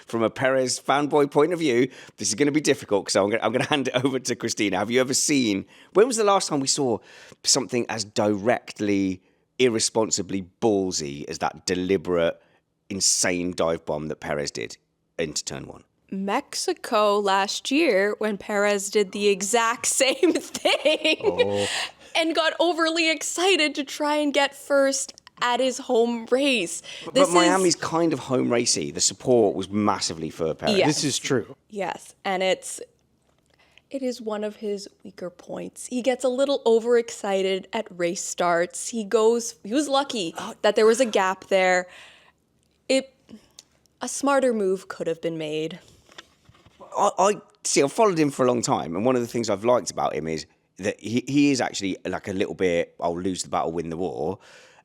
from a Perez fanboy point of view, this is going to be difficult because I'm going to hand it over to Cristina. Have you ever seen, when was the last time we saw something as directly, irresponsibly ballsy as that deliberate, insane dive bomb that Perez did into turn one? Mexico last year, when Perez did the exact same thing and got overly excited to try and get first at his home race. But Miami's kind of home racy. The support was massively for Perez. Yes. This is true. Yes, and it is one of his weaker points. He gets a little overexcited at race starts. He was lucky that there was a gap there. A smarter move could have been made. I see, I've followed him for a long time, and one of the things I've liked about him is that he is actually like a little bit, I'll lose the battle, win the war.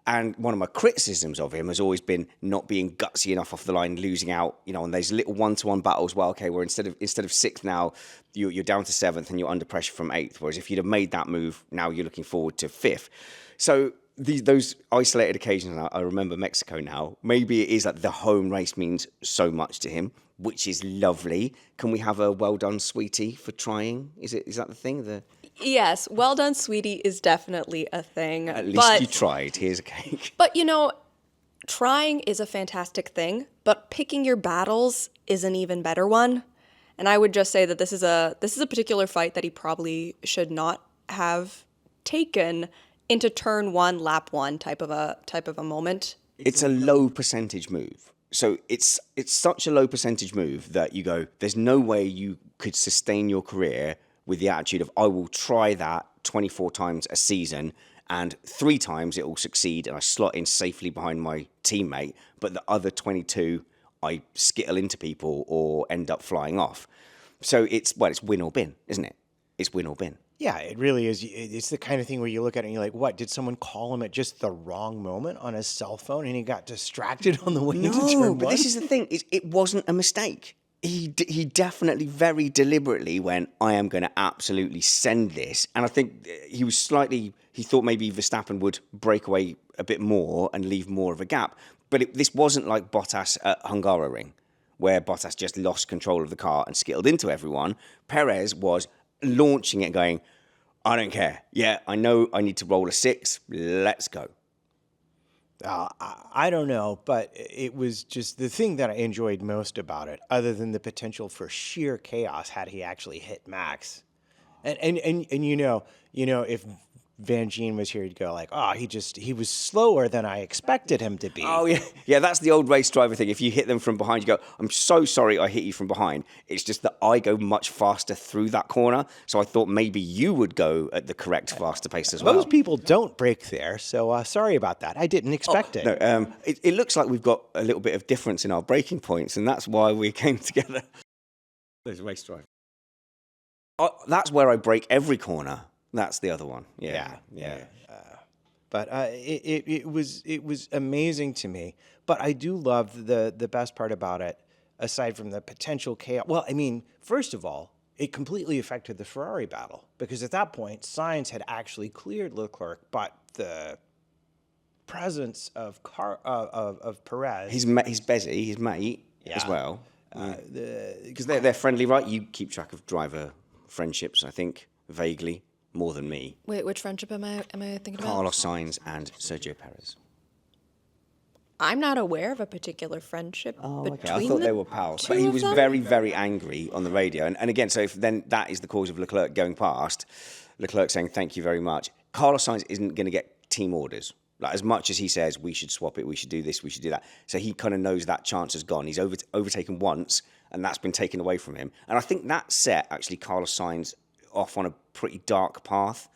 And one of my criticisms of him has always been not being gutsy enough off the line, losing out, on those little one-to-one battles. Well, okay, where instead of sixth now, you're down to seventh and you're under pressure from eighth. Whereas if you'd have made that move, now you're looking forward to fifth. So those isolated occasions, I remember Mexico now, maybe it is that the home race means so much to him, which is lovely. Can we have a well done, sweetie, for trying? Is that the thing? Yes, well done, sweetie is definitely a thing. At least you tried. Here's a cake. But trying is a fantastic thing, but picking your battles is an even better one. And I would just say that this is a particular fight that he probably should not have taken into turn one, lap one type of a moment. It's a low percentage move. So it's such a low percentage move that you go, there's no way you could sustain your career with the attitude of, I will try that 24 times a season and 3 times it will succeed and I slot in safely behind my teammate, but the other 22, I skittle into people or end up flying off. So it's win or bin, isn't it? It's win or bin. Yeah, it really is. It's the kind of thing where you look at it and you're like, what, did someone call him at just the wrong moment on his cell phone and he got distracted on the way to turn one? But this is the thing, it wasn't a mistake. He definitely very deliberately went, I am going to absolutely send this. And I think he thought maybe Verstappen would break away a bit more and leave more of a gap. But this wasn't like Bottas at Hungaroring, where Bottas just lost control of the car and skittled into everyone. Perez was launching it going, I don't care. Yeah, I know I need to roll a 6. Let's go. I don't know, but it was just the thing that I enjoyed most about it, other than the potential for sheer chaos had he actually hit Max. And if Van Gien was here, he'd go like, oh, he was slower than I expected him to be. Oh, yeah. Yeah, that's the old race driver thing. If you hit them from behind, you go, I'm so sorry I hit you from behind. It's just that I go much faster through that corner. So I thought maybe you would go at the correct faster pace as well. Most people don't brake there, so sorry about that. I didn't expect it. No, it looks like we've got a little bit of difference in our braking points, and that's why we came together. There's a race driver. That's where I brake every corner. That's the other one. Yeah. But it was amazing to me. But I do love the best part about it, aside from the potential chaos. Well, I mean, first of all, it completely affected the Ferrari battle, because at that point, Sainz had actually cleared Leclerc, but the presence of Perez, He's Bezzy, his mate, as well. Because they're friendly, right? You keep track of driver friendships, I think, vaguely. More than me. Wait, which friendship am I thinking about? Carlos Sainz and Sergio Perez. I'm not aware of a particular friendship between I thought they were pals. But he was very, very angry on the radio. And again, so if then that is the cause of Leclerc going past, Leclerc saying thank you very much. Carlos Sainz isn't going to get team orders. Like, as much as he says, we should swap it, we should do this, we should do that. So he kind of knows that chance has gone. He's overtaken once, and that's been taken away from him. And I think that set, actually, Carlos Sainz off on a pretty dark path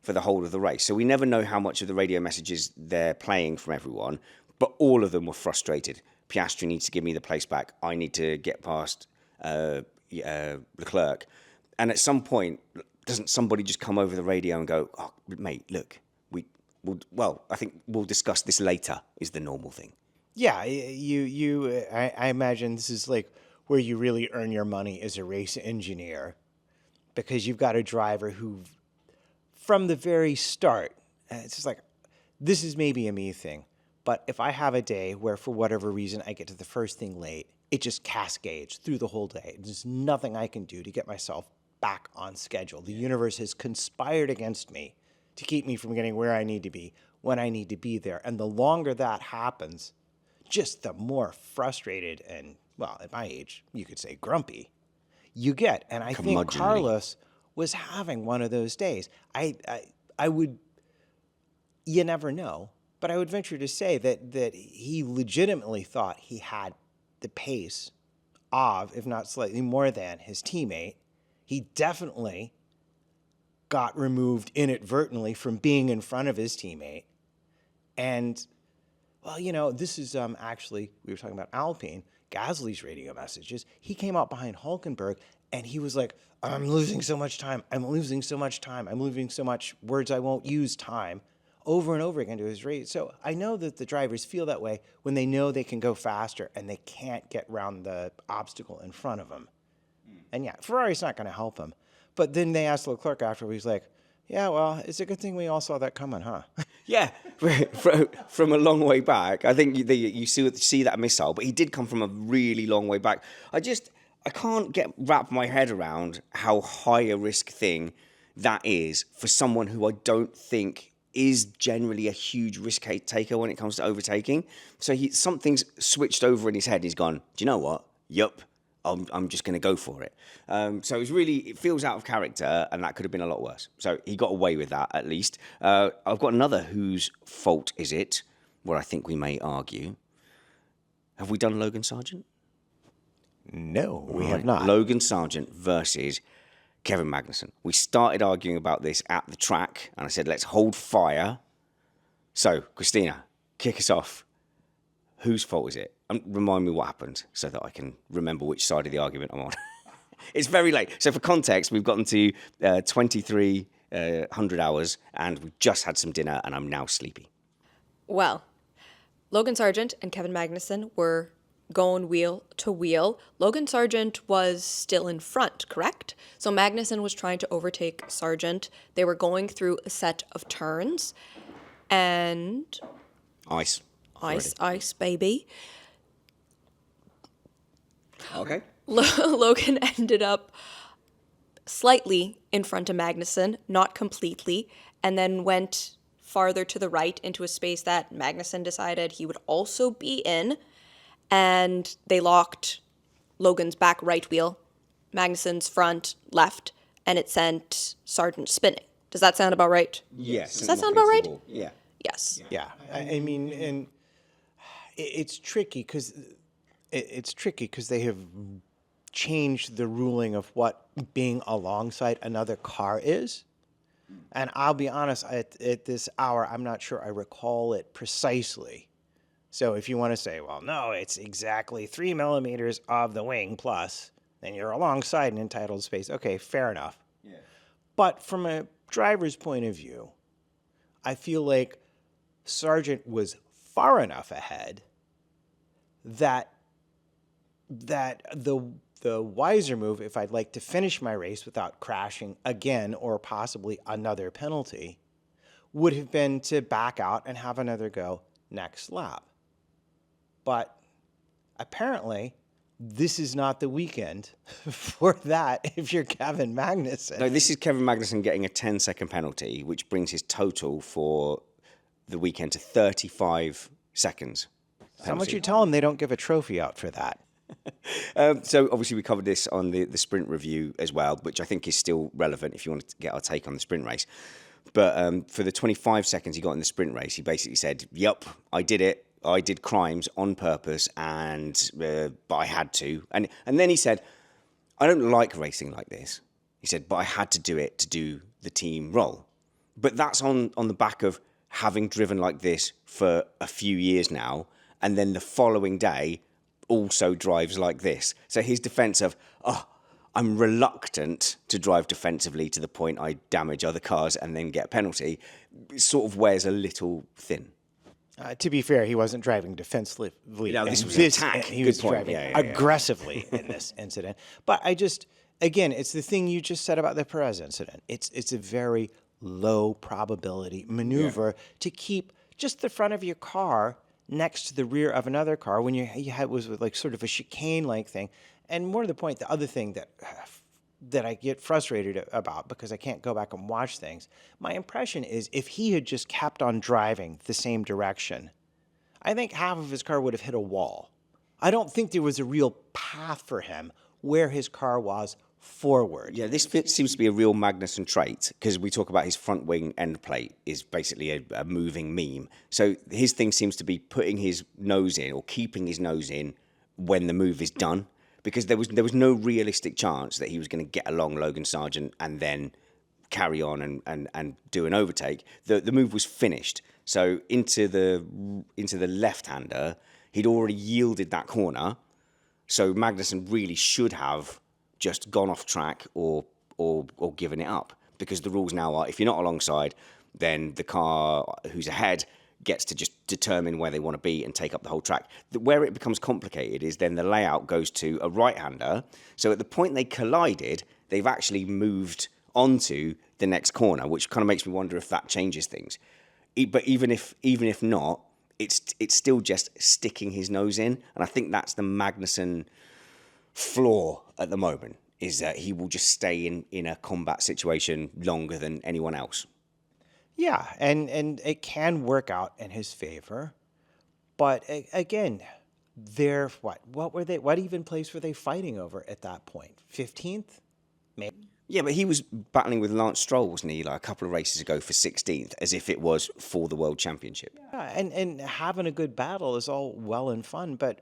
for the whole of the race. So we never know how much of the radio messages they're playing from everyone, but all of them were frustrated. Piastri needs to give me the place back. I need to get past Leclerc. And at some point, doesn't somebody just come over the radio and go, oh, mate, look, I think we'll discuss this later, is the normal thing. Yeah, I imagine this is like where you really earn your money as a race engineer, because you've got a driver who, from the very start, it's just like, this is maybe a me thing, but if I have a day where for whatever reason I get to the first thing late, it just cascades through the whole day. There's nothing I can do to get myself back on schedule. The universe has conspired against me to keep me from getting where I need to be when I need to be there. And the longer that happens, just the more frustrated and, well, at my age, you could say grumpy you get. And I think Carlos was having one of those days. I would, you never know, but I would venture to say that he legitimately thought he had the pace of, if not slightly more than, his teammate. He definitely got removed inadvertently from being in front of his teammate. And, well, this is actually, we were talking about Alpine, Gasly's radio messages. He came out behind Hülkenberg, and he was like, I'm losing so much time. I'm losing so much time. I'm losing so much words I won't use time, over and over again to his radio. So I know that the drivers feel that way when they know they can go faster and they can't get around the obstacle in front of them. And yeah, Ferrari's not going to help him. But then they asked Leclerc after, he's like, yeah, well, it's a good thing we all saw that coming, huh? Yeah, from a long way back. I think you see that missile, but he did come from a really long way back. I can't wrap my head around how high a risk thing that is for someone who I don't think is generally a huge risk taker when it comes to overtaking. So something's switched over in his head. He's gone, do you know what? Yup. I'm just going to go for it. So it feels out of character, and that could have been a lot worse. So he got away with that, at least. I've got another whose fault is it, where I think we may argue. Have we done Logan Sargent? No, we have not. Logan Sargent versus Kevin Magnussen. We started arguing about this at the track, and I said, let's hold fire. So, Cristina, kick us off. Whose fault is it? Remind me what happened so that I can remember which side of the argument I'm on. It's very late. So for context, we've gotten to 2300 hours, and we've just had some dinner, and I'm now sleepy. Well, Logan Sargent and Kevin Magnussen were going wheel to wheel. Logan Sargent was still in front, correct? So Magnussen was trying to overtake Sargent. They were going through a set of turns, and... Ice, baby. Okay. Logan ended up slightly in front of Magnussen, not completely, and then went farther to the right into a space that Magnussen decided he would also be in, and they locked Logan's back right wheel, Magnussen's front left, and it sent Sargent spinning. Does that sound about right? Yes. Does that sound about right? Yeah. Yes. Yeah, I mean, and it's tricky because they have changed the ruling of what being alongside another car is. And I'll be honest, at this hour, I'm not sure I recall it precisely. So if you want to say, well, no, it's exactly 3 millimeters of the wing plus, then you're alongside an entitled space. Okay, fair enough. Yeah. But from a driver's point of view, I feel like Sargent was far enough ahead that the wiser move, if I'd like to finish my race without crashing again or possibly another penalty, would have been to back out and have another go next lap. But apparently, this is not the weekend for that if you're Kevin Magnussen. No, this is Kevin Magnussen getting a 10-second penalty, which brings his total for the weekend to 35 seconds. How much you tell them they don't give a trophy out for that? So obviously we covered this on the sprint review as well, which I think is still relevant if you want to get our take on the sprint race. But for the 25 seconds he got in the sprint race, he basically said, "Yup, I did it. I did crimes on purpose, and but I had to." And then he said, "I don't like racing like this." He said, "But I had to do it to do the team role." But that's on the back of having driven like this for a few years now, and then the following day also drives like this. So his defense of, I'm reluctant to drive defensively to the point I damage other cars and then get a penalty, sort of wears a little thin. To be fair, he wasn't driving defensively. No, this was an attack. He was driving Yeah. aggressively in this incident. But again, it's the thing you just said about the Perez incident. It's a very low probability maneuver to keep just the front of your car next to the rear of another car when you had was like sort of a chicane-like thing. And more to the point, the other thing that I get frustrated about because I can't go back and watch things, my impression is if he had just kept on driving the same direction, I think half of his car would have hit a wall. I don't think there was a real path for him where his car was forward. Yeah, this seems to be a real Magnussen trait because we talk about his front wing end plate is basically a moving meme. So his thing seems to be putting his nose in or keeping his nose in when the move is done, because there was no realistic chance that he was going to get along Logan Sargent and then carry on and do an overtake. The move was finished. So into the left-hander, he'd already yielded that corner. So Magnussen really should have just gone off track or given it up, because the rules now are if you're not alongside, then the car who's ahead gets to just determine where they want to be and take up the whole track. Where it becomes complicated is then the layout goes to a right-hander. So at the point they collided, they've actually moved onto the next corner, which kind of makes me wonder if that changes things. But even if not, it's still just sticking his nose in, and I think that's the Magnussen flaw at the moment, is that he will just stay in a combat situation longer than anyone else. Yeah, and it can work out in his favor, but again, they're what were they? What even place were they fighting over at that point? 15th, maybe. Yeah, but he was battling with Lance Stroll, wasn't he? Like a couple of races ago for 16th, as if it was for the World Championship. Yeah, and having a good battle is all well and fun, but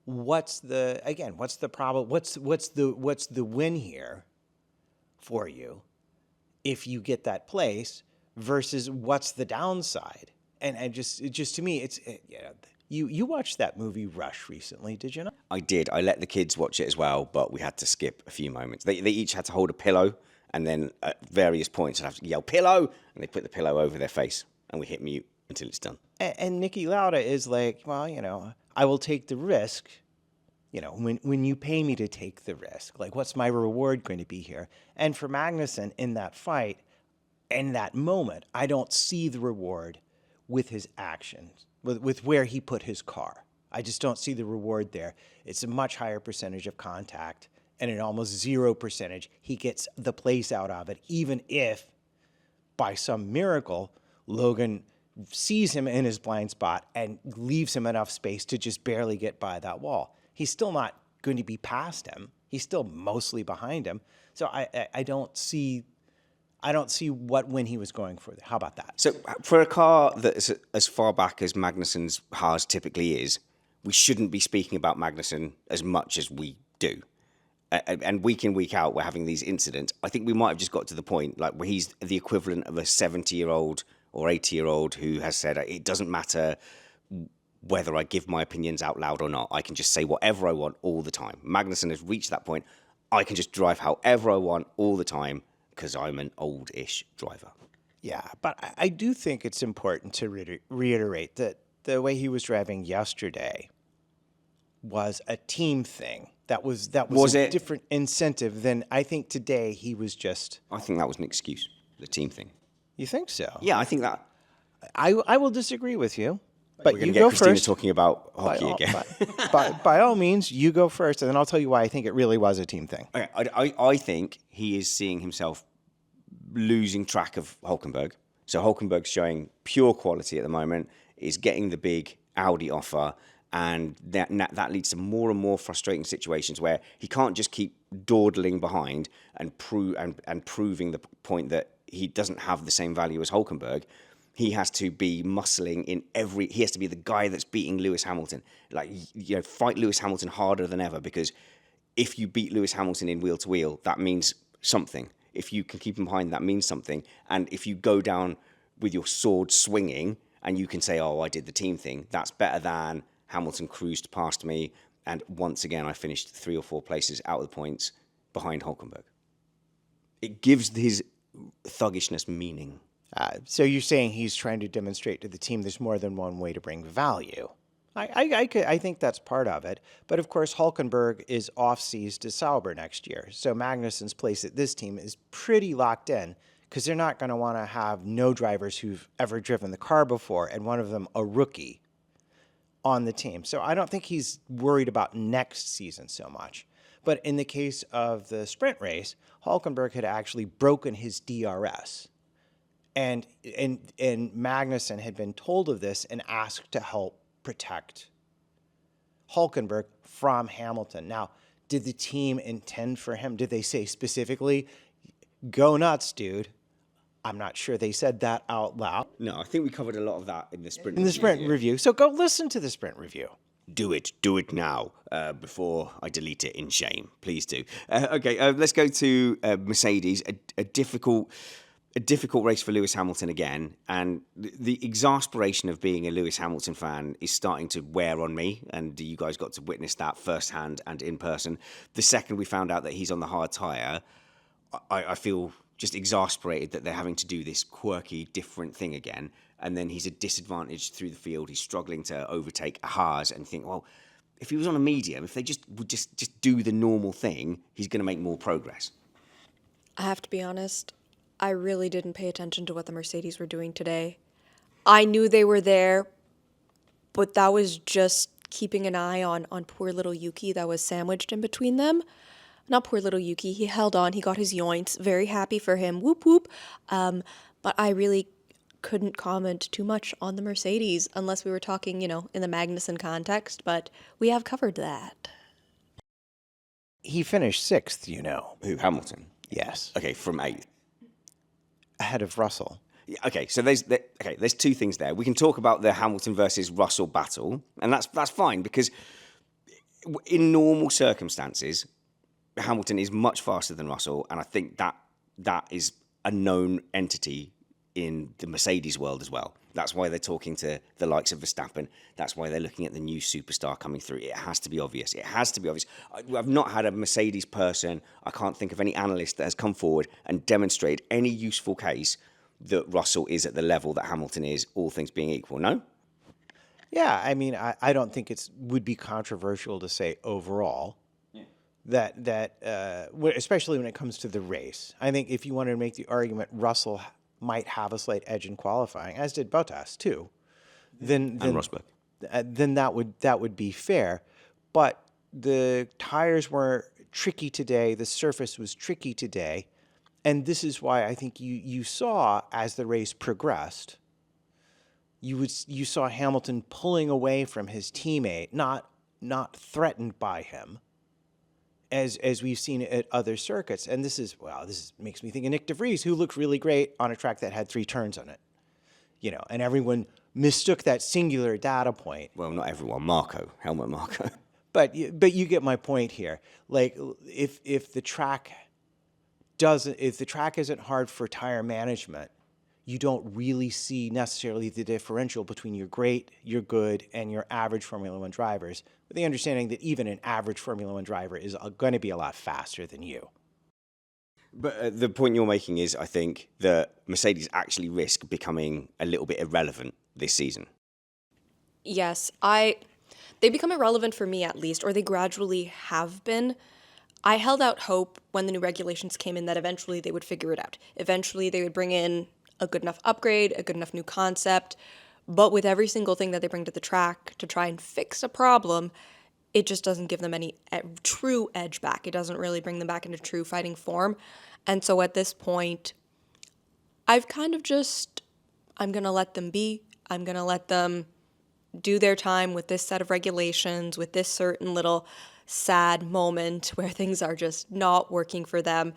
what's the problem? What's the win here for you if you get that place versus what's the downside? And just to me, you watched that movie Rush recently, did you not? I did. I let the kids watch it as well, but we had to skip a few moments. They each had to hold a pillow, and then at various points I'd have to yell "pillow," and they put the pillow over their face, and we hit mute until it's done. And Niki Lauda is like, well, I will take the risk. When you pay me to take the risk, like, what's my reward going to be here? And for Magnussen in that fight, in that moment, I don't see the reward with his actions, with where he put his car. I just don't see the reward there. It's a much higher percentage of contact, and an almost 0% he gets the place out of it, even if, by some miracle, Logan sees him in his blind spot and leaves him enough space to just barely get by that wall. He's still not going to be past him. He's still mostly behind him. So I don't see I don't see what win he was going for. How about that? So for a car that's as far back as Magnussen's Haas typically is, we shouldn't be speaking about Magnussen as much as we do. And week in, week out, we're having these incidents. I think we might have just got to the point like where he's the equivalent of a 70-year-old or 80-year-old who has said, it doesn't matter whether I give my opinions out loud or not. I can just say whatever I want all the time. Magnussen has reached that point. I can just drive however I want all the time because I'm an old-ish driver. Yeah, but I do think it's important to reiterate that the way he was driving yesterday was a team thing. That was a different incentive than I think today he was just... I think that was an excuse, the team thing. You think so? Yeah, I think that... I will disagree with you. But We're going you to get go Cristina first. talking about hockey again. By all means, you go first, and then I'll tell you why I think it really was a team thing. Okay, I think he is seeing himself losing track of Hülkenberg. So Hülkenberg's showing pure quality at the moment, is getting the big Audi offer, and that leads to more and more frustrating situations where he can't just keep dawdling behind and proving the point that he doesn't have the same value as Hülkenberg. He has to be muscling in he has to be the guy that's beating Lewis Hamilton. Like, fight Lewis Hamilton harder than ever, because if you beat Lewis Hamilton in wheel to wheel, that means something. If you can keep him behind, that means something. And if you go down with your sword swinging and you can say, oh, I did the team thing, that's better than Hamilton cruised past me and once again I finished 3 or 4 places out of the points behind Hülkenberg. It gives his thuggishness meaning. So you're saying he's trying to demonstrate to the team there's more than one way to bring value. I think that's part of it. But of course, Hülkenberg is off-seas to Sauber next year. So Magnussen's place at this team is pretty locked in because they're not going to want to have no drivers who've ever driven the car before and one of them a rookie on the team. So I don't think he's worried about next season so much. But in the case of the sprint race, Hülkenberg had actually broken his DRS. And Magnussen had been told of this and asked to help protect Hülkenberg from Hamilton. Now, did the team intend for him? Did they say specifically, go nuts, dude? I'm not sure they said that out loud. No, I think we covered a lot of that in the sprint review. So go listen to the sprint review. Do it now before I delete it in shame. Please do. Okay, let's go to Mercedes, a difficult race for Lewis Hamilton again, and the exasperation of being a Lewis Hamilton fan is starting to wear on me, and you guys got to witness that firsthand and in person. The second we found out that he's on the hard tyre, I feel just exasperated that they're having to do this quirky, different thing again, and then he's a disadvantage through the field. He's struggling to overtake a Haas, and think, well, if he was on a medium, if they would just do the normal thing, he's going to make more progress. I have to be honest, I really didn't pay attention to what the Mercedes were doing today. I knew they were there, but that was just keeping an eye on poor little Yuki that was sandwiched in between them. Not poor little Yuki, he held on, he got his yoints, very happy for him, whoop whoop. But I really couldn't comment too much on the Mercedes unless we were talking, in the Magnussen context, but we have covered that. He finished 6th, Who, Hamilton? Yes. Okay, from 8th. Ahead of Russell. Okay, so there's 2 things there. We can talk about the Hamilton versus Russell battle, and that's fine, because in normal circumstances, Hamilton is much faster than Russell, and I think that is a known entity in the Mercedes world as well. That's why they're talking to the likes of Verstappen. That's why they're looking at the new superstar coming through. It has to be obvious. It has to be obvious. I've not had a Mercedes person, I can't think of any analyst that has come forward and demonstrated any useful case that Russell is at the level that Hamilton is, all things being equal, no? Yeah, I mean, I don't think it would be controversial to say overall that especially when it comes to the race. I think if you wanted to make the argument Russell might have a slight edge in qualifying, as did Bottas too, then Rosberg. Then that would be fair. But the tires were tricky today. The surface was tricky today, and this is why I think you saw as the race progressed, you saw Hamilton pulling away from his teammate, not threatened by him. as we've seen at other circuits. And this makes me think of Nick DeVries, who looked really great on a track that had 3 turns on it. And everyone mistook that singular data point. Well, not everyone. Marco, Helmut Marco. But you get my point here. Like if the track isn't hard for tire management, you don't really see necessarily the differential between your great, your good, and your average Formula One drivers, with the understanding that even an average Formula One driver is going to be a lot faster than you. But the point you're making is, I think, that Mercedes actually risk becoming a little bit irrelevant this season. Yes, they become irrelevant for me at least, or they gradually have been. I held out hope when the new regulations came in that eventually they would figure it out. Eventually they would bring in a good enough upgrade, a good enough new concept. But with every single thing that they bring to the track to try and fix a problem, it just doesn't give them any true edge back. It doesn't really bring them back into true fighting form. And so at this point, I've kind of I'm going to let them be. I'm going to let them do their time with this set of regulations, with this certain little sad moment where things are just not working for them.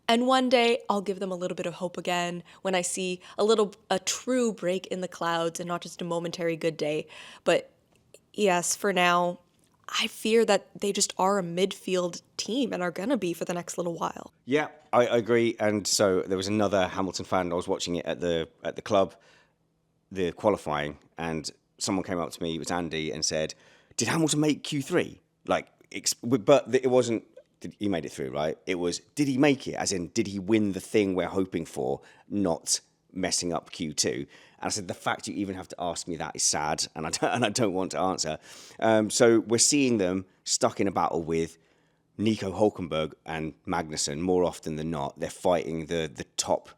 And one day I'll give them a little bit of hope again when I see a true break in the clouds and not just a momentary good day. But yes, for now, I fear that they just are a midfield team and are going to be for the next little while. Yeah, I agree. And so there was another Hamilton fan. I was watching it at the club, the qualifying, and someone came up to me, it was Andy, and said, "Did Hamilton make Q3?" But it wasn't. He made it through, right? It was, did he make it? As in, did he win the thing we're hoping for, not messing up Q2? And I said, the fact you even have to ask me that is sad, and I don't want to answer. So we're seeing them stuck in a battle with Nico Hülkenberg and Magnussen more often than not. They're fighting the top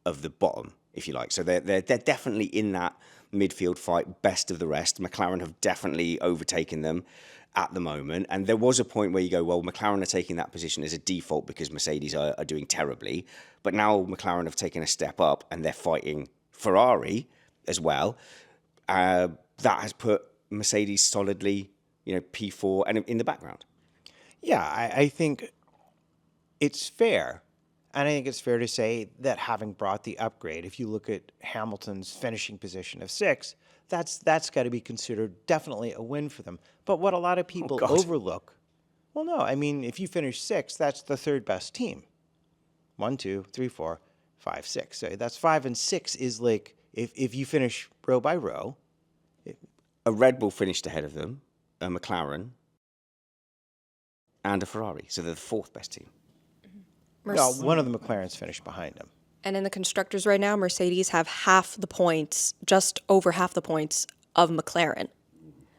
of the bottom, if you like. So they're definitely in that midfield fight, best of the rest. McLaren have definitely overtaken them at the moment. And there was a point where you go, well, McLaren are taking that position as a default because Mercedes are doing terribly. But now McLaren have taken a step up and they're fighting Ferrari as well. That has put Mercedes solidly, P4 and in the background. Yeah, I think it's fair. And I think it's fair to say that having brought the upgrade, if you look at Hamilton's finishing position of 6th, that's got to be considered definitely a win for them. But what a lot of people overlook, well, no, I mean, if you finish 6th, that's the 3rd best team. 1, 2, 3, 4, 5, 6. So that's 5 and 6 is like, if you finish row by row. A Red Bull finished ahead of them, a McLaren, and a Ferrari. So they're the 4th best team. No, one of the McLarens finished behind them. And in the constructors right now, Mercedes have half the points, just over half the points of McLaren.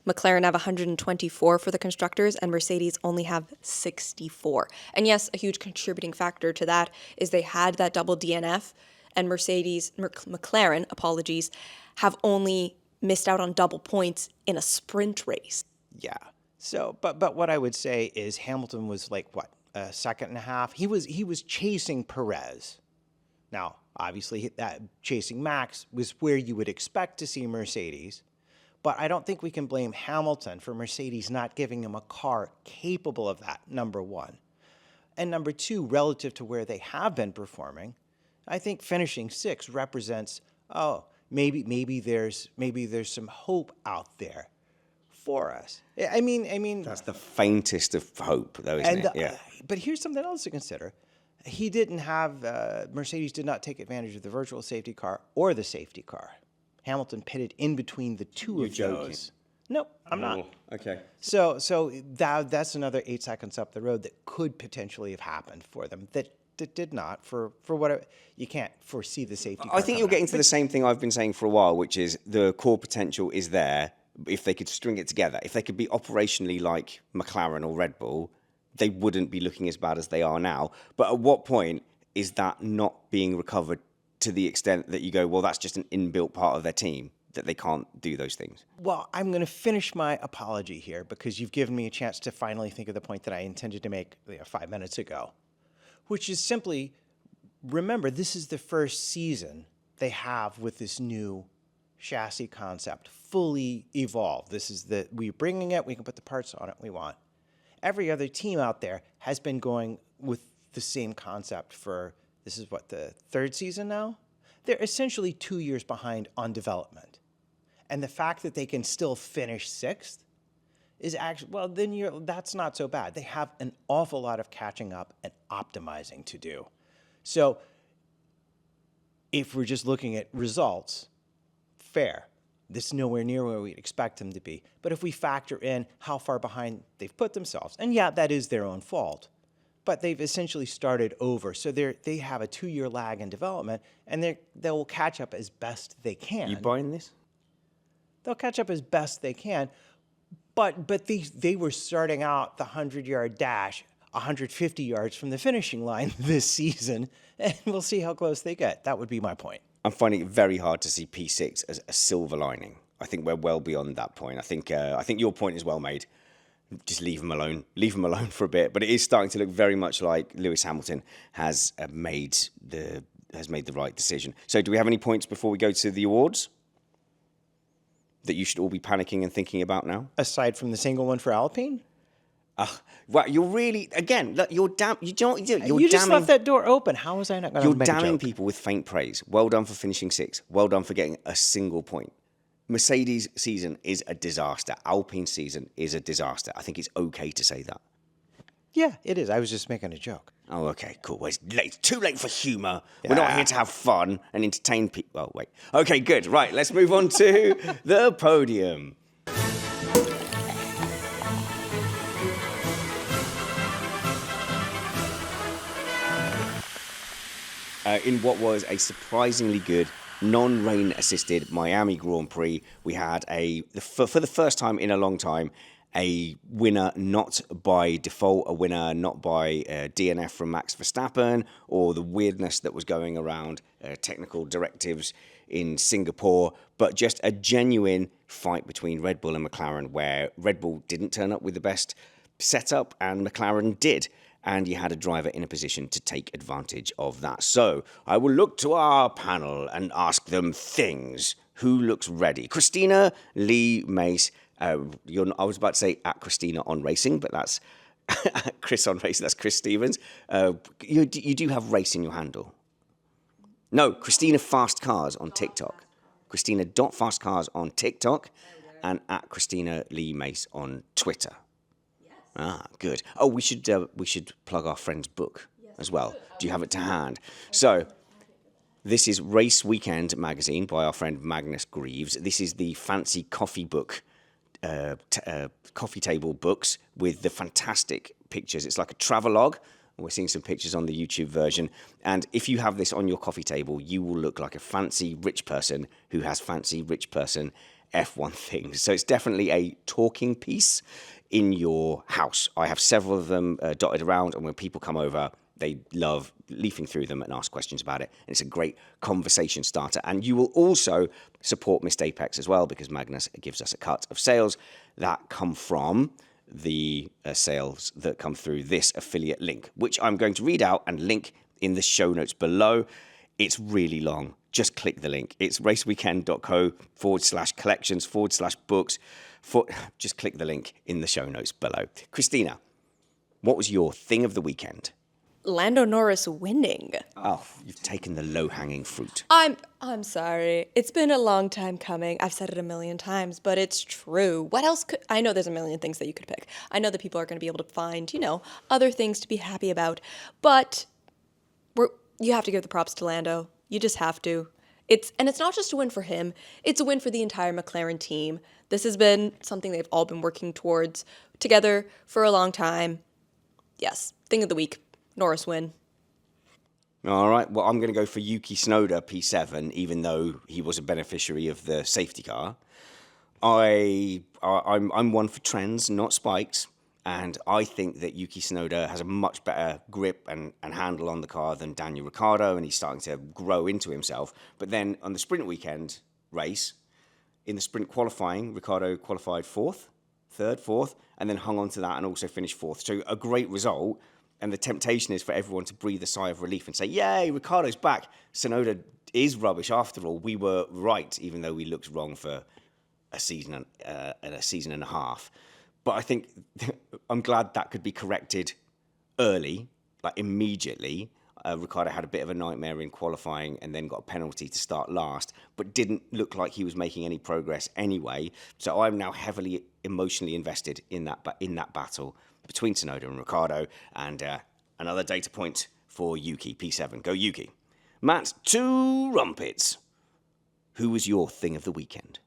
McLaren have 124 for the constructors, and Mercedes only have 64. And yes, a huge contributing factor to that is they had that double DNF, and McLaren, have only missed out on double points in a sprint race. Yeah. So, but what I would say is Hamilton was like, what, a second and a half? He was chasing Perez. Now, obviously, that chasing Max was where you would expect to see Mercedes, but I don't think we can blame Hamilton for Mercedes not giving him a car capable of that, number one. And number two, relative to where they have been performing, I think finishing 6th represents, maybe there's some hope out there for us. I mean, that's the faintest of hope, though, isn't it? Yeah. But here's something else to consider. He didn't have, Mercedes did not take advantage of the virtual safety car or the safety car. Hamilton pitted in between the two of those. Nope, I'm not. Okay. So that's another 8 seconds up the road that could potentially have happened for them. That did not for what you can't foresee the safety car. I think you're getting to the same thing I've been saying for a while, which is the core potential is there. If they could string it together, if they could be operationally like McLaren or Red Bull, they wouldn't be looking as bad as they are now. But at what point is that not being recovered to the extent that you go, well, that's just an inbuilt part of their team, that they can't do those things? Well, I'm going to finish my apology here because you've given me a chance to finally think of the point that I intended to make 5 minutes ago, which is simply, remember, this is the first season they have with this new chassis concept fully evolved. This is we're bringing it, we can put the parts on it we want. every other team out there has been going with the same concept for, this is what, the third season now? They're essentially 2 years behind on development. And the fact that they can still finish sixth is actually, well, then that's not so bad. They have an awful lot of catching up and optimizing to do. So if we're just looking at results, fair. This is nowhere near where we'd expect them to be. But if we factor in how far behind they've put themselves, and yeah, that is their own fault, but they've essentially started over. So they have a 2-year lag in development, and they will catch up as best they can. You buying this? They'll catch up as best they can. But they were starting out the 100-yard dash 150 yards from the finishing line this season, and we'll see how close they get. That would be my point. I'm finding it very hard to see P6 as a silver lining. I think we're well beyond that point. I think your point is well made. Just leave them alone. Leave them alone for a bit. But it is starting to look very much like Lewis Hamilton has made the right decision. So do we have any points before we go to the awards that you should all be panicking and thinking about now? Aside from the single one for Alpine? Well, you're really, again, look, you don't do. You just left that door open. How was I not going to make a joke? You're damning people with faint praise. Well done for finishing sixth. Well done for getting a single point. Mercedes' season is a disaster. Alpine's season is a disaster. I think it's okay to say that. Yeah, it is. I was just making a joke. Oh, okay, cool. Well, it's too late for humour. We're not here to have fun and entertain people. Oh, wait. Okay, good. Right, let's move on to the podium. In what was a surprisingly good non-rain assisted Miami Grand Prix, we had for the first time in a long time, a winner not by default, a winner not by DNF from Max Verstappen or the weirdness that was going around technical directives in Singapore, but just a genuine fight between Red Bull and McLaren where Red Bull didn't turn up with the best setup and McLaren did. And you had a driver in a position to take advantage of that. So I will look to our panel and ask them things. Who looks ready? Cristina Lee Mace. I was about to say at Cristina on Racing, but that's Chris on Racing. That's Chris Stevens. You do have race in your handle. No, Cristina Fast Cars on TikTok. Cristina.fastcars on TikTok and at Cristina Lee Mace on Twitter. Ah, good. Oh, we should plug our friend's book as well. Do you have it to hand? So, this is Race Weekend magazine by our friend Magnus Greaves. This is the fancy coffee book, coffee table books with the fantastic pictures. It's like a travelogue. We're seeing some pictures on the YouTube version. And if you have this on your coffee table, you will look like a fancy rich person who has fancy rich person F1 things. So it's definitely a talking piece in your house. I have several of them dotted around, and when people come over, they love leafing through them and ask questions about it. And it's a great conversation starter. And you will also support Missed Apex as well, because Magnus gives us a cut of sales that come from the sales that come through this affiliate link, which I'm going to read out and link in the show notes below. It's really long. Just click the link. It's raceweekend.co/collections/books. Just click the link in the show notes below. Cristina, what was your thing of the weekend? Lando Norris winning. Oh, you've taken the low-hanging fruit. I'm sorry. It's been a long time coming. I've said it a million times, but it's true. What else I know there's a million things that you could pick. I know that people are going to be able to find, other things to be happy about. But you have to give the props to Lando. You just have to. It's not just a win for him. It's a win for the entire McLaren team. This has been something they've all been working towards together for a long time. Yes, thing of the week. Norris win. All right. Well, I'm going to go for Yuki Tsunoda P7, even though he was a beneficiary of the safety car. I'm one for trends, not spikes, and I think that Yuki Tsunoda has a much better grip and handle on the car than Daniel Ricciardo, and he's starting to grow into himself. But then on the sprint weekend race, in the sprint qualifying, Ricciardo qualified third, fourth, and then hung on to that and also finished fourth. So a great result. And the temptation is for everyone to breathe a sigh of relief and say, yay, Ricciardo's back. Tsunoda is rubbish after all. We were right, even though we looked wrong for a season and a half. But I think I'm glad that could be corrected early, like immediately. Ricciardo had a bit of a nightmare in qualifying and then got a penalty to start last, but didn't look like he was making any progress anyway. So I'm now heavily emotionally invested in that battle between Tsunoda and Ricciardo. And another data point for Yuki, P7. Go Yuki. Matt, 2 rumpets. Who was your thing of the weekend?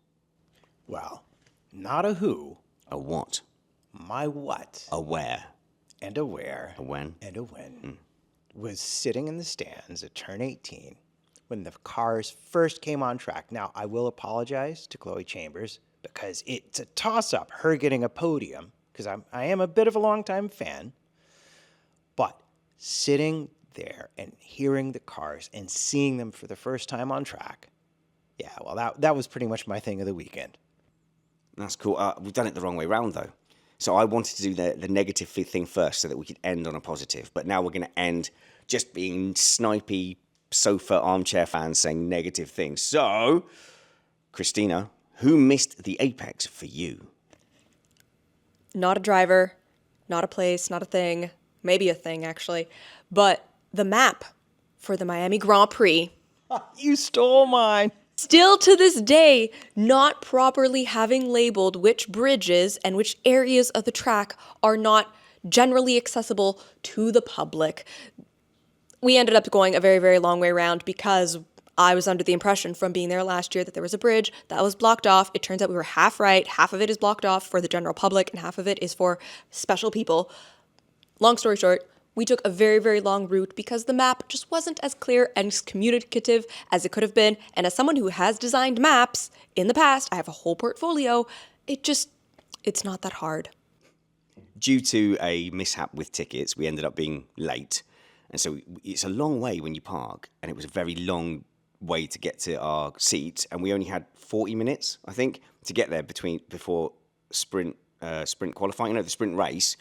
Well, not a who. A what? My what? A where? And a where. A when? And a when. Was sitting in the stands at turn 18 when the cars first came on track. Now, I will apologize to Chloe Chambers because it's a toss-up, her getting a podium, because I am a bit of a longtime fan. But sitting there and hearing the cars and seeing them for the first time on track, yeah, well, that was pretty much my thing of the weekend. That's cool. We've done it the wrong way round, though. So I wanted to do the negative thing first so that we could end on a positive. But now we're going to end just being snipey sofa armchair fans saying negative things. So, Christina, who missed the apex for you? Not a driver, not a place, not a thing. Maybe a thing, actually. But the map for the Miami Grand Prix. You stole mine. Still to this day, not properly having labeled which bridges and which areas of the track are not generally accessible to the public. We ended up going a very, very long way around because I was under the impression from being there last year that there was a bridge that was blocked off. It turns out we were half right. Half of it is blocked off for the general public and half of it is for special people. Long story short, we took a very, very long route because the map just wasn't as clear and as communicative as it could have been. And as someone who has designed maps in the past, I have a whole portfolio, it's not that hard. Due to a mishap with tickets, we ended up being late. And so it's a long way when you park, and it was a very long way to get to our seats. And we only had 40 minutes, I think, to get there before sprint qualifying, the sprint race.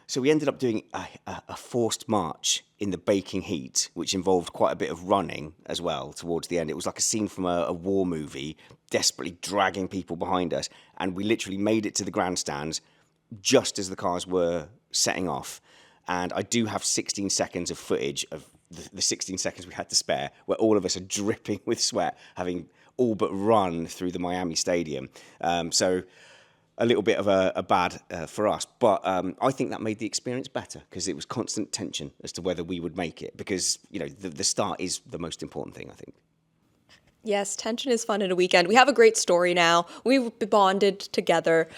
So we ended up doing a forced march in the baking heat, which involved quite a bit of running as well towards the end. It was like a scene from a war movie, desperately dragging people behind us. And we literally made it to the grandstands just as the cars were setting off. And I do have 16 seconds of footage of the 16 seconds we had to spare, where all of us are dripping with sweat, having all but run through the Miami Stadium. So a little bit of a bad for us, but I think that made the experience better because it was constant tension as to whether we would make it because, the start is the most important thing, I think. Yes, tension is fun in a weekend. We have a great story now. We've bonded together.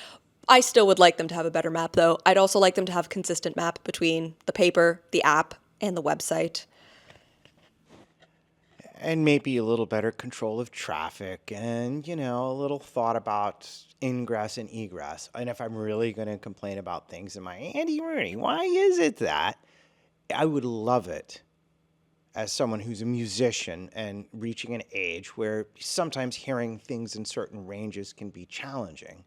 I still would like them to have a better map, though. I'd also like them to have a consistent map between the paper, the app, and the website. And maybe a little better control of traffic and, a little thought about ingress and egress. And if I'm really going to complain about things, am I Andy Rooney? Why is it that? I would love it as someone who's a musician and reaching an age where sometimes hearing things in certain ranges can be challenging.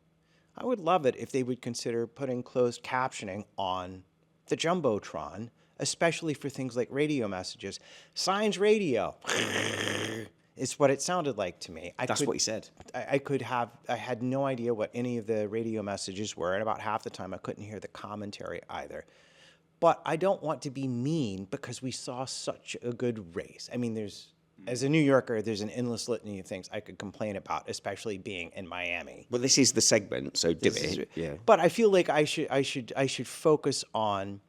I would love it if they would consider putting closed captioning on the Jumbotron, especially for things like radio messages. Signs radio. It's what it sounded like to me. That's what he said. I had no idea what any of the radio messages were, and about half the time I couldn't hear the commentary either. But I don't want to be mean because we saw such a good race. I mean, as a New Yorker, there's an endless litany of things I could complain about, especially being in Miami. Well, this is the segment, so do it. Yeah. But I feel like I should focus on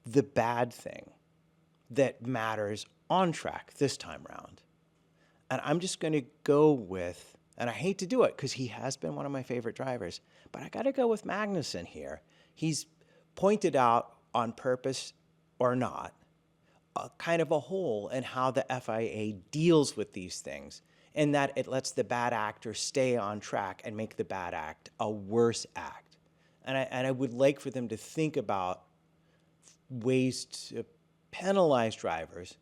the bad thing that matters on track this time round. And I'm just going to go with, and I hate to do it because he has been one of my favorite drivers, but I got to go with Magnussen here. He's pointed out on purpose or not, kind of a hole in how the FIA deals with these things, in that it lets the bad actor stay on track and make the bad act a worse act. And I would like for them to think about ways to penalize drivers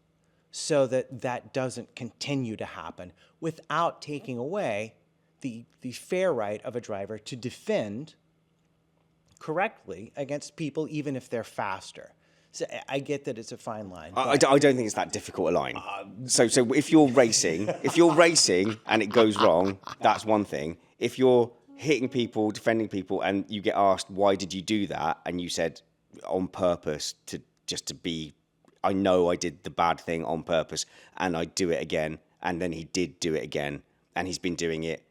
so that doesn't continue to happen without taking away the fair right of a driver to defend correctly against people, even if they're faster. So I get that it's a fine line. I don't think it's that difficult a line. So if you're racing and it goes wrong, that's one thing. If you're hitting people, defending people, and you get asked, why did you do that? And you said, on purpose, to be, I know I did the bad thing on purpose, and I'd do it again. And then he did do it again, and he's been doing it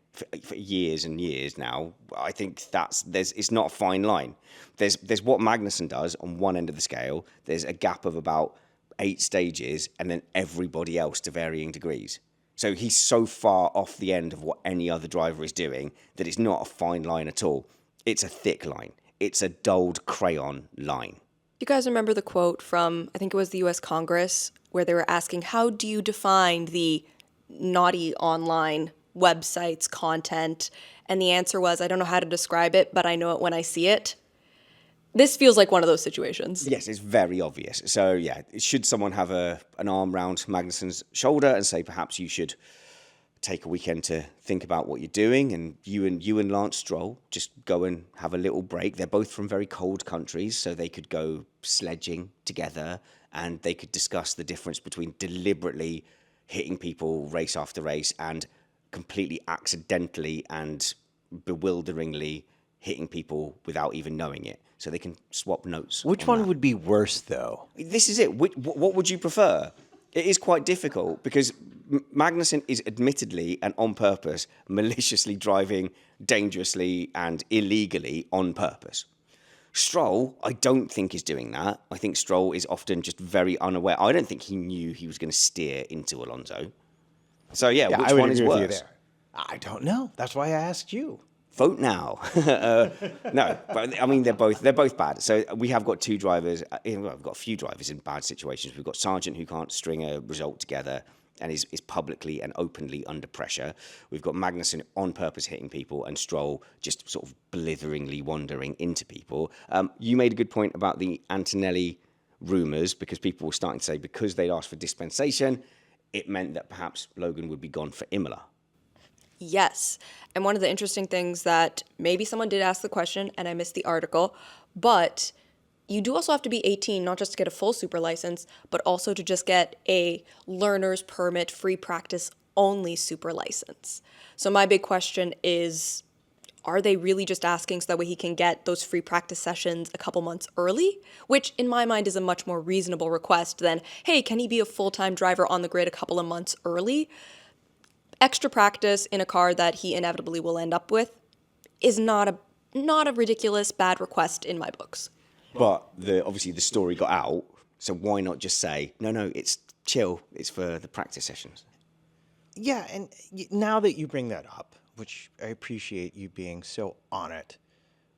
for years and years now. I think it's not a fine line. There's what Magnussen does on one end of the scale. There's a gap of about 8 stages, and then everybody else to varying degrees. So he's so far off the end of what any other driver is doing that it's not a fine line at all. It's a thick line. It's a dulled crayon line. You guys remember the quote from, I think it was the US Congress, where they were asking, how do you define the naughty online websites content? And the answer was, I don't know how to describe it, but I know it when I see it. This feels like one of those situations. Yes, it's very obvious. So, yeah, should someone have an arm round Magnussen's shoulder and say, perhaps you should take a weekend to think about what you're doing, and you and Lance Stroll just go and have a little break. They're both from very cold countries, so they could go sledging together, and they could discuss the difference between deliberately hitting people race after race and completely accidentally and bewilderingly hitting people without even knowing it. So they can swap notes. Which one would be worse, though? This is it. What would you prefer? It is quite difficult because Magnussen is admittedly and on purpose maliciously driving dangerously and illegally on purpose. Stroll, I don't think is doing that. I think Stroll is often just very unaware. I don't think he knew he was going to steer into Alonso. So, yeah, which I would one is agree with you worse? there. I don't know. That's why I asked you. Vote now. No, but I mean they're both bad. So we have got 2 drivers. We've got a few drivers in bad situations. We've got Sargent, who can't string a result together and is publicly and openly under pressure. We've got Magnussen on purpose hitting people, and Stroll just sort of blitheringly wandering into people. You made a good point about the Antonelli rumours, because people were starting to say because they'd asked for dispensation, it meant that perhaps Logan would be gone for Imola. Yes. And one of the interesting things that maybe someone did ask the question and I missed the article, but you do also have to be 18, not just to get a full super license, but also to just get a learner's permit, free practice only super license. So my big question is, are they really just asking so that way he can get those free practice sessions a couple months early? Which in my mind is a much more reasonable request than, hey, can he be a full-time driver on the grid a couple of months early? Extra practice in a car that he inevitably will end up with is not a ridiculous bad request in my books. But obviously the story got out, so why not just say, no, it's chill, it's for the practice sessions? Yeah, and now that you bring that up, which I appreciate you being so on it,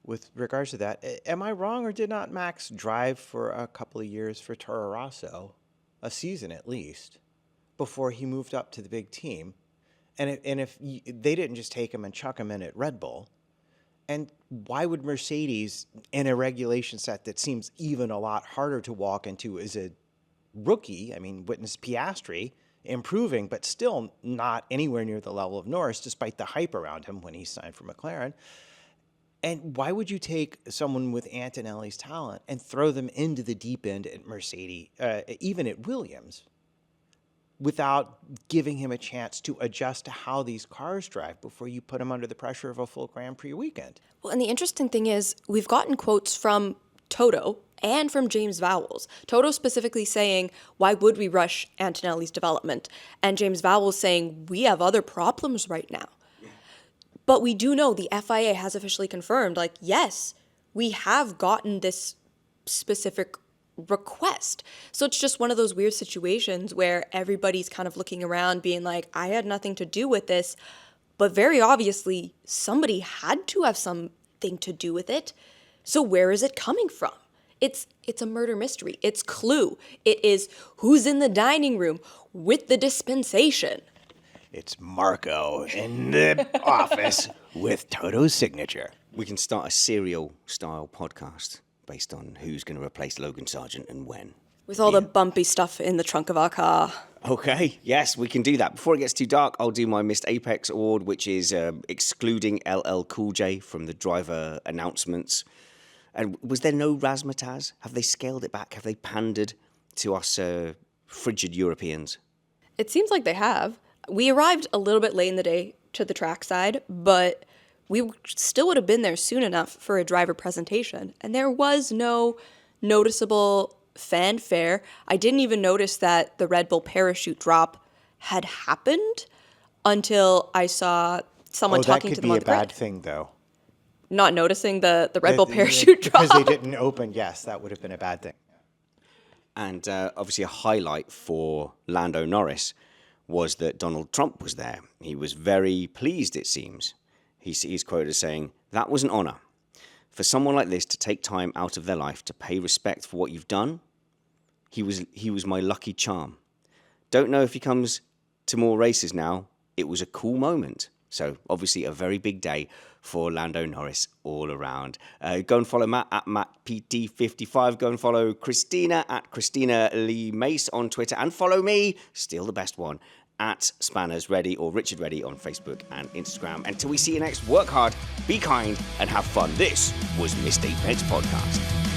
with regards to that, am I wrong, or did not Max drive for a couple of years for Toro Rosso, a season at least, before he moved up to the big team? And if they didn't just take him and chuck him in at Red Bull, and why would Mercedes, in a regulation set that seems even a lot harder to walk into as a rookie, I mean, witness Piastri, improving, but still not anywhere near the level of Norris, despite the hype around him when he signed for McLaren. And why would you take someone with Antonelli's talent and throw them into the deep end at Mercedes, even at Williams, without giving him a chance to adjust to how these cars drive before you put him under the pressure of a full Grand Prix weekend? Well, and the interesting thing is we've gotten quotes from Toto and from James Vowles. Toto specifically saying, why would we rush Antonelli's development? And James Vowles saying, we have other problems right now. Yeah. But we do know the FIA has officially confirmed, like, yes, we have gotten this specific request. So it's just one of those weird situations where everybody's kind of looking around being like, I had nothing to do with this, but very obviously somebody had to have something to do with it. So where is it coming from? It's a murder mystery. It's Clue. It is who's in the dining room with the dispensation. It's Marco in the office with Toto's signature. We can start a serial-style podcast based on who's going to replace Logan Sargent and when. With all the bumpy stuff in the trunk of our car. Okay, yes, we can do that. Before it gets too dark, I'll do my Missed Apex Award, which is excluding LL Cool J from the driver announcements. And was there no razzmatazz? Have they scaled it back? Have they pandered to us frigid Europeans? It seems like they have. We arrived a little bit late in the day to the trackside, but we still would have been there soon enough for a driver presentation. And there was no noticeable fanfare. I didn't even notice that the Red Bull parachute drop had happened until I saw someone talking to them on the That could be a bad grid. thing, though. Not noticing the Red Bull parachute drop. Because they didn't open, yes, that would have been a bad thing. And obviously a highlight for Lando Norris was that Donald Trump was there. He was very pleased, it seems. He's quoted as saying, "That was an honor. For someone like this to take time out of their life to pay respect for what you've done, he was my lucky charm. Don't know if he comes to more races now. It was a cool moment." So obviously a very big day for Lando Norris all around. Go and follow Matt at MattPT55. Go and follow Cristina at Cristina Lee Mace on Twitter. And follow me, still the best one, at Spanners Ready or Richard Ready on Facebook and Instagram. Until we see you next, work hard, be kind, and have fun. This was Missed Apex Podcast.